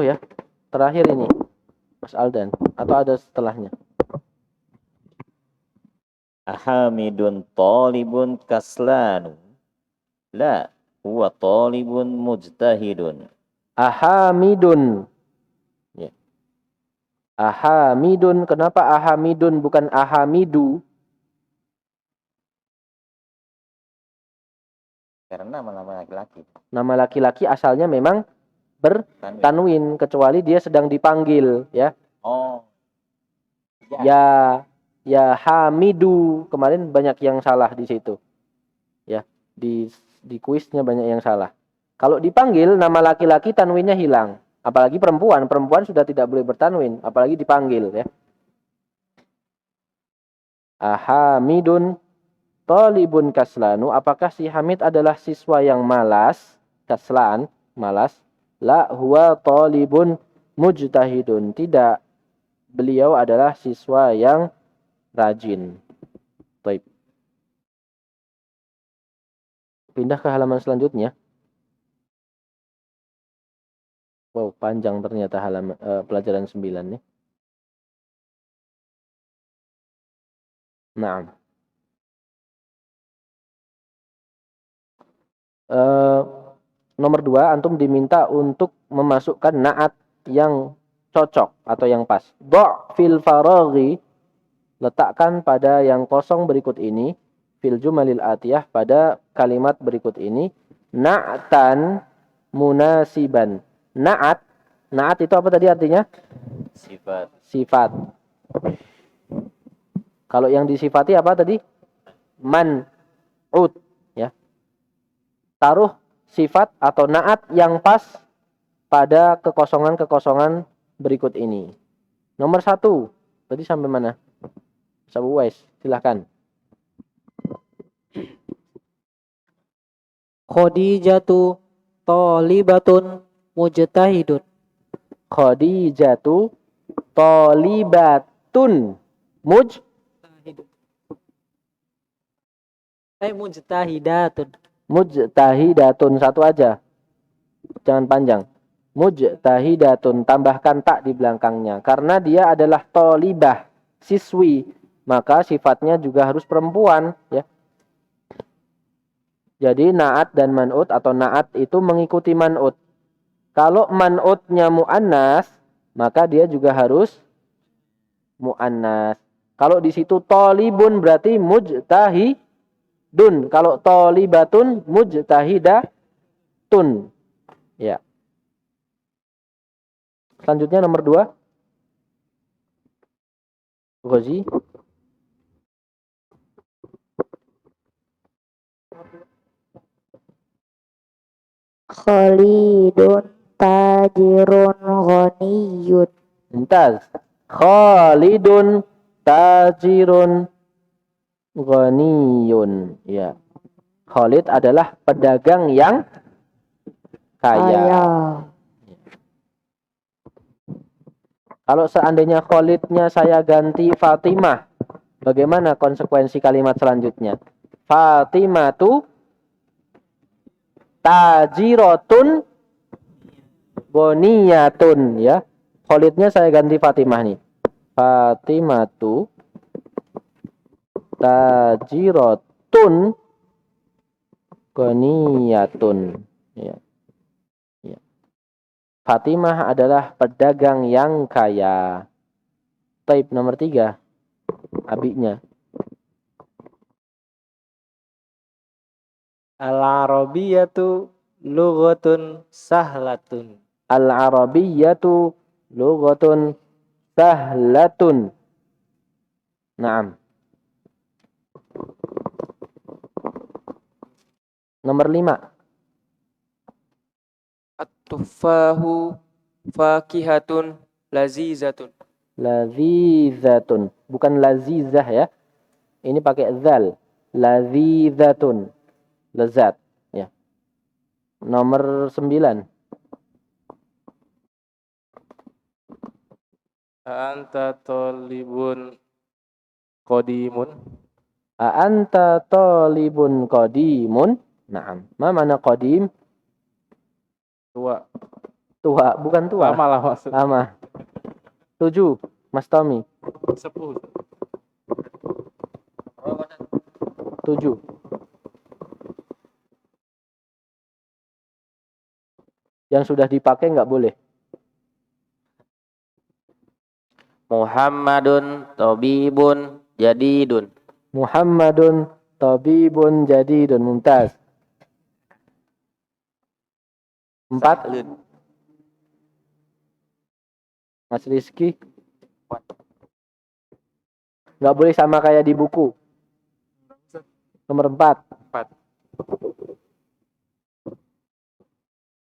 ya. Terakhir ini Mas Aldan, atau ada setelahnya? Ahamidun talibun kaslanu. La, huwa talibun mujtahidun. Ahamidun. Ya. Ahamidun. Kenapa Ahamidun bukan Ahamidu? Karena nama laki-laki. Nama laki-laki asalnya memang bertanwin, kecuali dia sedang dipanggil ya. Oh. Ya Hamidu. Kemarin banyak yang salah di situ. Ya, di kuisnya banyak yang salah. Kalau dipanggil nama laki-laki tanwinnya hilang. Apalagi perempuan sudah tidak boleh bertanwin, apalagi dipanggil ya. Ahamidun talibun kaslanu. Apakah si Hamid adalah siswa yang malas? Kaslan, malas. La huwa talibun mujtahidun. Tidak. Beliau adalah siswa yang rajin. Baik. Pindah ke halaman selanjutnya. Wow, panjang ternyata halaman pelajaran 9 nih. Nah. Nomor 2, antum diminta untuk memasukkan na'at yang cocok atau yang pas. Do' fil faraghi, letakkan pada yang kosong berikut ini, fil jumalil atiyah, pada kalimat berikut ini, na'tan munasiban. Na'at itu apa tadi artinya? Sifat. Kalau yang disifati apa tadi? Man'ut ya. Taruh sifat atau na'at yang pas pada kekosongan-kekosongan berikut ini. Nomor 1. Tadi sampai mana? Sabu Wais, silahkan. Khadijatu talibatun mujtahidun. Khadijatu talibatun Mujtahidatun. Mujtahidatun, satu aja. Jangan panjang. Mujtahidatun, tambahkan tak di belakangnya. Karena dia adalah tolibah, siswi. Maka sifatnya juga harus perempuan. Ya. Jadi na'at dan man'ut atau na'at itu mengikuti man'ut. Kalau man'utnya mu'annas, maka dia juga harus mu'annas. Kalau di situ tolibun berarti mujtahidun. Kalau tolibatun mujtahidatun. Ya. Selanjutnya nomor 2. Ghazi. Khalidun tajirun ghaniyun. Mumtaz. Khalidun tajirun ghaniyun. Ya. Khalid adalah pedagang yang kaya. Kalau seandainya Khalidnya saya ganti Fatimah, bagaimana konsekuensi kalimat selanjutnya? Fatimatu tajirotun ghaniyatun, ya. Khalidnya saya ganti Fatimah nih. Fatimatu tajirotun ghaniyatun. Ya. Ya. Fatimah adalah pedagang yang kaya. Taib nomor 3. Abinya. Al-Arabiyyatu lughatun sahlatun. Al-Arabiyyatu lughatun sahlatun. Naam. Nomor 5. At-tufahu fakihatun lazizatun. Lazizatun. Bukan lazizah ya. Ini pakai zal. Lazizatun. Lezat. Ya. Nomor 9. Anta talibun qadimun. A'anta talibun qadimun. Naam. Ma mana qadim? Tua. Tua. Bukan tua. Lama lah maksudnya. Lama. 7. Mas Tommy. 10. 7. Yang sudah dipakai nggak boleh. Muhammadun tabibun jadidun. Muhammadun tabibun jadidun. Mumtaz. 4. Mas Rizky. Nggak boleh sama kayak di buku. Nomor 4. 4.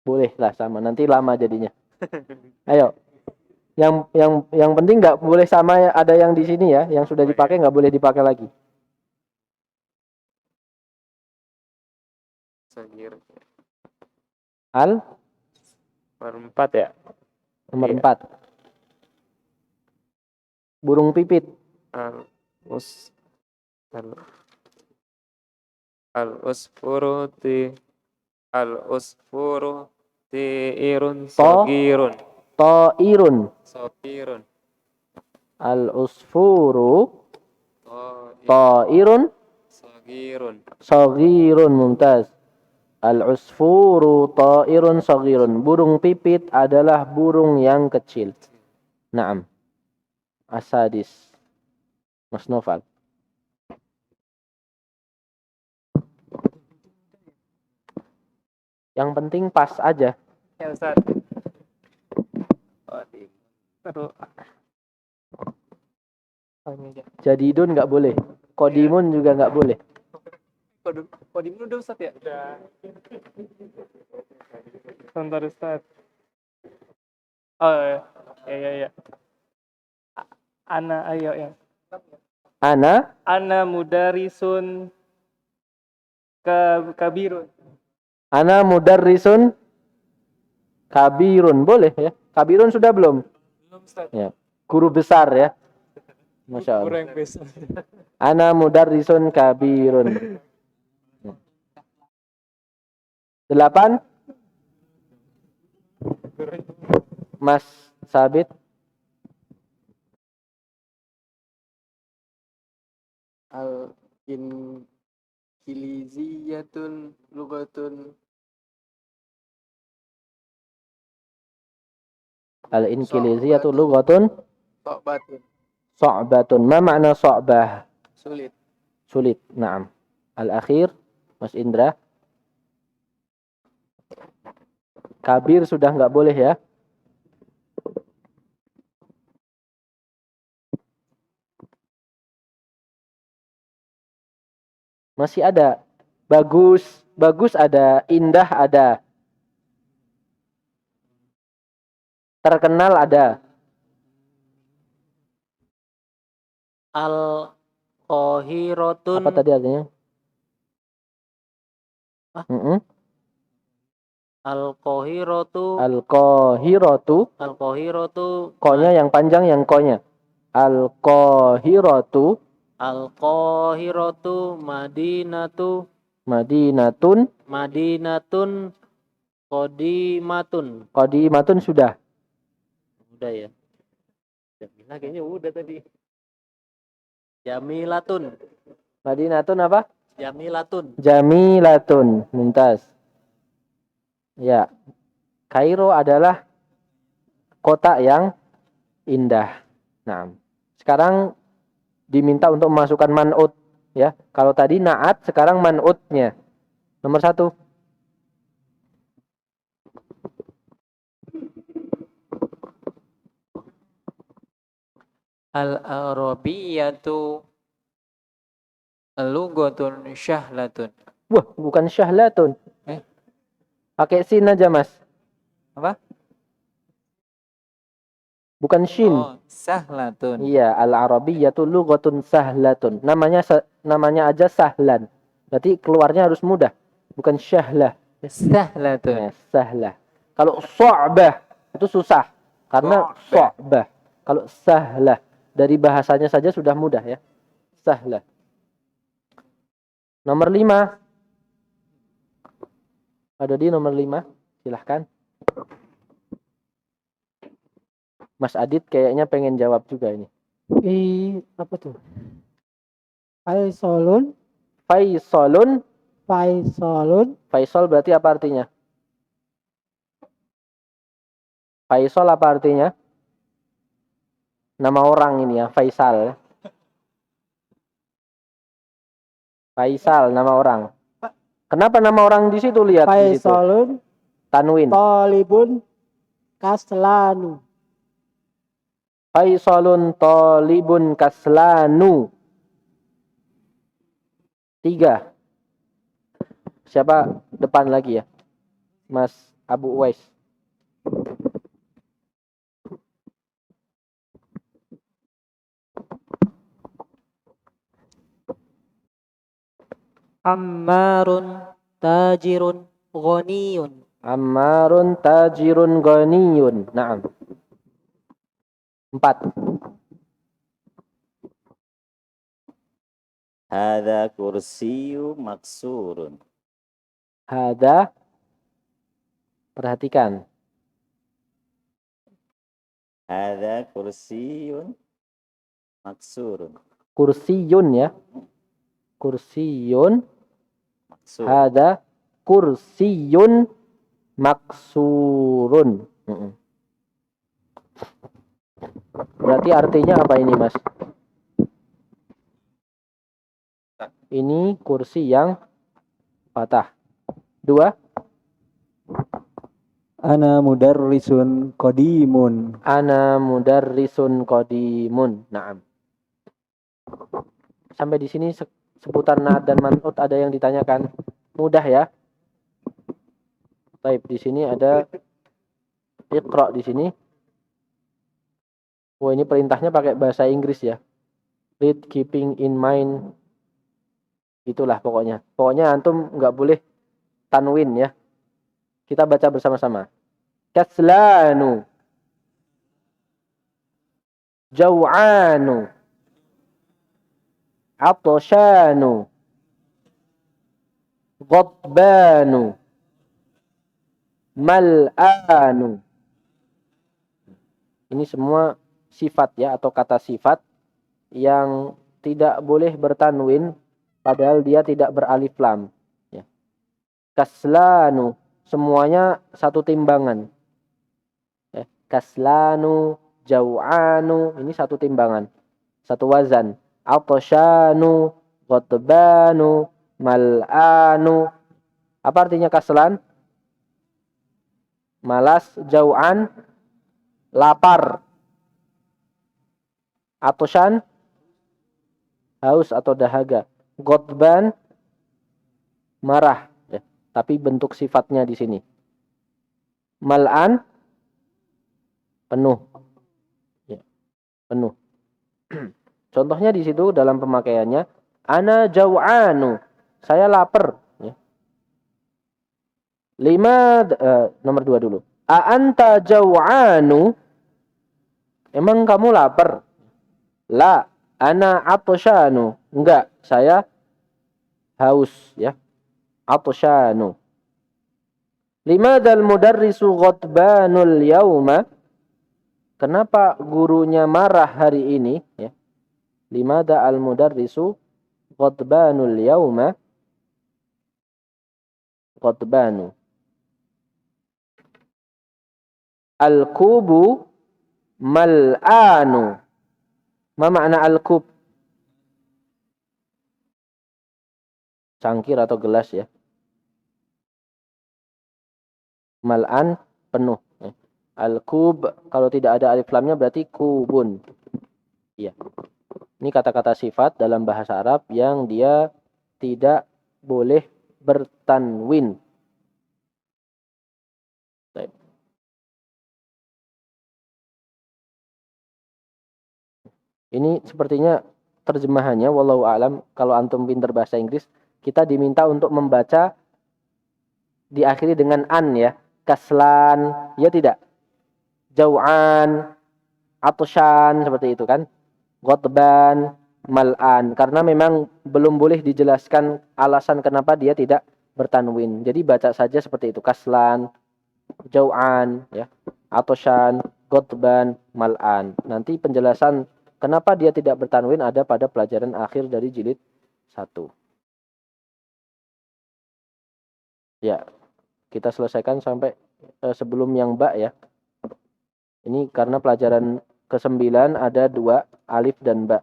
Boleh lah sama. Nanti lama jadinya. Ayo. Yang penting nggak boleh sama ada yang di sini ya. Yang sudah dipakai nggak boleh dipakai lagi. Sagir. Al. Nomor 4 ya. Nomor Iya. 4. Burung pipit. Al-usfuru ti'irun sagirun. Ta'irun. Sagirun. Al-usfuru ta'irun Sagirun. saghirun. Mumtaz. Al-usfuru ta'irun saghirun. Burung pipit adalah burung yang kecil. Naam. Asadis. Mas Noval. Yang penting pas aja. Ya Ustaz. Aduh. Jadidun nggak boleh. Qadimun juga nggak boleh. Qadimun udah Ustaz ya? Udah. Sebentar Ustaz. Oh ya. Ana ayo ya. Ana mudarisun kabirun. Ana mudarrisun kabirun. Boleh ya. Kabirun sudah belum? Belum Ustaz. Ya. Guru besar ya. Masya Allah. Kurang besar. Ana mudarrisun kabirun. 8. Mas Sabit. Al-inkiliziyatun lughatun Al-inkiliziyatu lughatun so'batun. sa'batun. Ma makna sa'bah? Sulit. Sulit. Naam. Al-akhir, Mas Indra. Kabir sudah nggak boleh ya. Masih ada. Bagus, bagus ada, indah ada. Terkenal ada. Al-qahiratun. Apa tadi artinya? Al-qahiratu. Al-qahiratu. Konya yang panjang yang konya. Al-qahiratu. Al-qahiratu madinatu. Madinatun. Madinatun qadimatun. Qadimatun sudah. Udah ya. Jamilah kayaknya udah tadi. Jamilatun. Madinatun apa? Jamilatun. Jamilatun. Mumtaz. Ya. Kairo adalah kota yang indah. Nah, sekarang diminta untuk memasukkan man'ut ya. Kalau tadi na'at, sekarang man'utnya. Nomor 1. Al-arabiyatu lughatun syahlatun. Wah, bukan syahlatun. Pakai sin aja, Mas. Apa? Bukan shin. Oh, sahlatun. Iya, al-arabiyyatu lughatun sahlatun. Namanya aja sahlan. Berarti keluarnya harus mudah. Bukan syahlah. Sahlatun. Ya, sahlah. Kalau so'bah itu susah. Karena so'bah. Kalau sahlah dari bahasanya saja sudah mudah ya. Sahlah. Nomor 5. Ada di nomor 5. Silahkan. Mas Adit kayaknya pengen jawab juga ini. Apa tuh? Faisalun. Faisalun. Faisalun. Faisal berarti apa artinya? Faisal apa artinya? Nama orang ini ya, Faisal. Faisal nama orang. Kenapa nama orang di situ lihat di situ? Faisalun. Tanwin. Talibun kaslanu. Faisalun talibun kaslanu. 3. Siapa depan lagi ya? Mas Abu Uwais. Ammarun tajirun ghaniyun. Ammarun tajirun ghaniyun. Naam. 4. Hadza kursiyu maksurun. Hada. Perhatikan. Hadza kursiyun maksurun. Kursiyun ya. Kursiyun. Maksur. Hada kursiyun maksurun. Berarti artinya apa ini, Mas? Ini kursi yang patah. 2. Ana mudarrisun qadimun. Ana mudarrisun qadimun. Naam. Sampai di sini seputar na'at dan man'ut ada yang ditanyakan. Mudah ya. Baik, di sini ada Iqra di sini. Oh, ini perintahnya pakai bahasa Inggris ya. Read keeping in mind. Itulah pokoknya. Pokoknya antum nggak boleh tanwin ya. Kita baca bersama-sama. Kaslanu. Jaw'anu. Atshanu. Ghadbanu. mal'anu. Ini semua sifat ya, atau kata sifat yang tidak boleh bertanwin padahal dia tidak beralif lam ya. Kaslanu, semuanya satu timbangan ya. Kaslanu, jau'anu, ini satu timbangan, satu wazan. Atoshanu, ghotbanu, mal'anu. Apa artinya kaslan? Malas, jau'an, lapar. Atoshan, haus atau dahaga. Ghotban, marah ya. Tapi bentuk sifatnya di sini. Mal'an, penuh ya. Penuh. Contohnya di situ dalam pemakaiannya, ana jau'anu, saya lapar ya. Nomor 2 dulu. A anta jau'anu, emang kamu lapar? La, ana atoshanu, enggak, saya haus ya. Atoshanu. Limadal mudarrisu ghotbanul yauma, kenapa gurunya marah hari ini ya. Limada al mudarrisu ghotbanul yauma, ghotbanu. Al-kubu mal'anu. Ma makna al-kub? Cangkir atau gelas ya. Mal'an, penuh ya. Al-kub, kalau tidak ada alif lamnya berarti kubun. Iya. Ini kata-kata sifat dalam bahasa Arab yang dia tidak boleh bertanwin. Baik. Ini sepertinya terjemahannya, wallahu a'lam. Kalau antum pintar bahasa Inggris, kita diminta untuk membaca diakhiri dengan an ya. Kaslan, ya tidak. Jau'an, atoshan, seperti itu kan. Ghotban, mal'an. Karena memang belum boleh dijelaskan alasan kenapa dia tidak bertanwin. Jadi baca saja seperti itu. Kaslan, jau'an, ya. Atoshan, ghotban, mal'an. Nanti penjelasan kenapa dia tidak bertanwin ada pada pelajaran akhir dari jilid 1. Ya, kita selesaikan sampai sebelum yang ba ya. Ini karena pelajaran ke-9 ada 2, alif dan ba.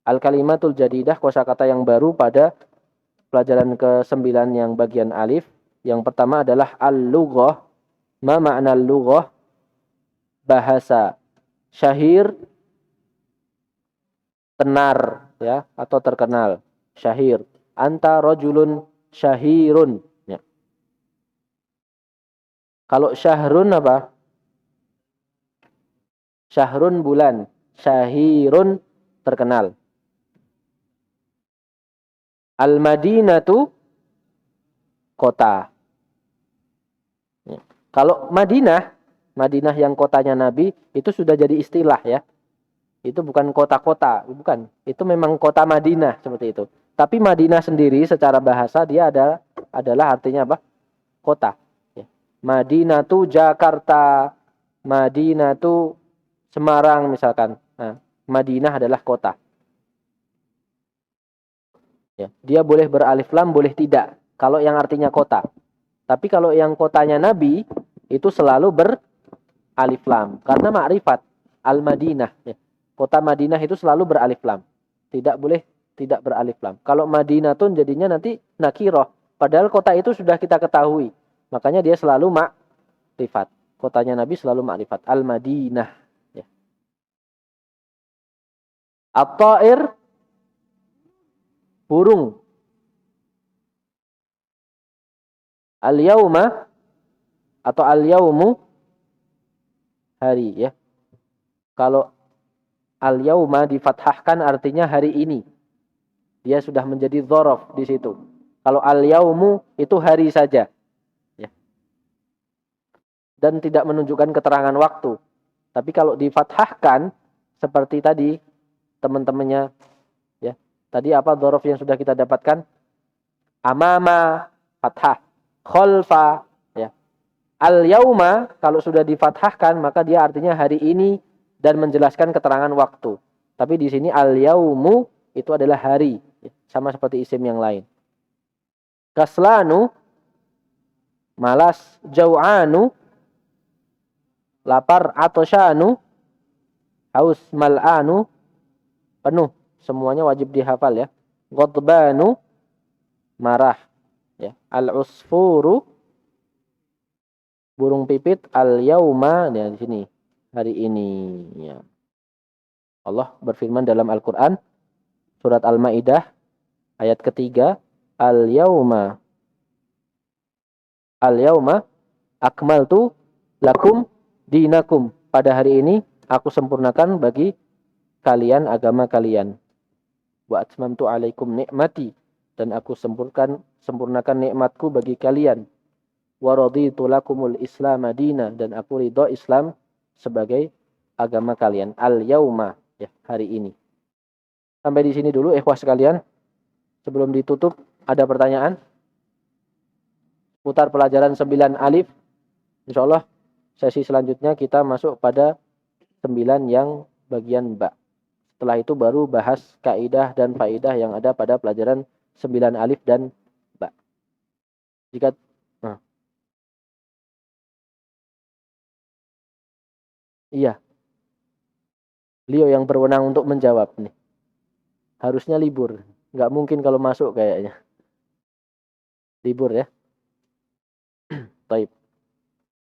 Al-kalimatul jadidah, kosakata yang baru pada pelajaran ke-9 yang bagian alif. Yang pertama adalah al-lughah. Ma makna al-lughah? Bahasa. Syahir, tenar ya, atau terkenal. Syahir. Anta rajulun syahirun ya. Kalau syahrun apa? Syahrun bulan, syahirun terkenal. Al-Madinatu kota. Ya. Kalau Madinah yang kotanya Nabi itu sudah jadi istilah ya. Itu bukan kota-kota, bukan. Itu memang kota Madinah seperti itu. Tapi Madinah sendiri secara bahasa dia adalah artinya apa? Kota. Ya. Madinatu Jakarta, Madinatu Semarang misalkan. Nah, Madinah adalah kota. Ya, dia boleh beralif lam, boleh tidak. Kalau yang artinya kota. Tapi kalau yang kotanya Nabi, itu selalu beralif lam. Karena ma'rifat, Al-Madinah. Ya. Kota Madinah itu selalu beralif lam. Tidak boleh tidak beralif lam. Kalau Madinatun jadinya nanti nakiroh. Padahal kota itu sudah kita ketahui. Makanya dia selalu ma'rifat. Kotanya Nabi selalu ma'rifat. Al-Madinah. At-ta'ir, burung. Al-yauma atau al-yaumu, hari ya. Kalau al-yauma difathahkan artinya hari ini. Dia sudah menjadi dzaraf di situ. Kalau al-yaumu itu hari saja. Ya. Dan tidak menunjukkan keterangan waktu. Tapi kalau difathahkan seperti tadi teman-temannya ya. Tadi apa dzaraf yang sudah kita dapatkan? Amama fathah, khalfa ya. Al-yauma kalau sudah difathahkan maka dia artinya hari ini dan menjelaskan keterangan waktu. Tapi di sini al-yaumu itu adalah hari, sama seperti isim yang lain. Kaslanu malas, jau'anu lapar, atoshanu haus, mal'anu penuh. Semuanya wajib dihafal ya. Ghadbanu marah ya. Al-usfuru burung pipit, al-yauma ya di sini hari ini ya. Allah berfirman dalam Al-Qur'an surat Al-Maidah ayat ketiga, al-yauma akmaltu lakum dinakum. Pada hari ini aku sempurnakan bagi kalian agama kalian. Wa atmamtu alaikum ni'mati, dan aku sempurnakan nikmatku bagi kalian. Wa raditu lakumul Islam madina, dan aku ridho Islam sebagai agama kalian. Al-yauma ya, hari ini. Sampai di sini dulu ikhwah sekalian. Sebelum ditutup ada pertanyaan putar pelajaran 9 alif. Insyaallah sesi selanjutnya kita masuk pada 9 yang bagian ba. Setelah itu baru bahas kaidah dan faidah yang ada pada pelajaran 9 alif dan ba. Jika iya. Beliau yang berwenang untuk menjawab nih. Harusnya libur. Nggak mungkin kalau masuk kayaknya. Libur ya. Baik.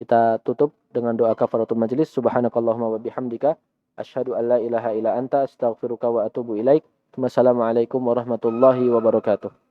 Kita tutup dengan doa kafaratul majelis. Subhanakallahumma wa bihamdika asyhadu an la ilaha illa anta astaghfiruka wa atubu ilaik. Wassalamualaikum warahmatullahi wabarakatuh.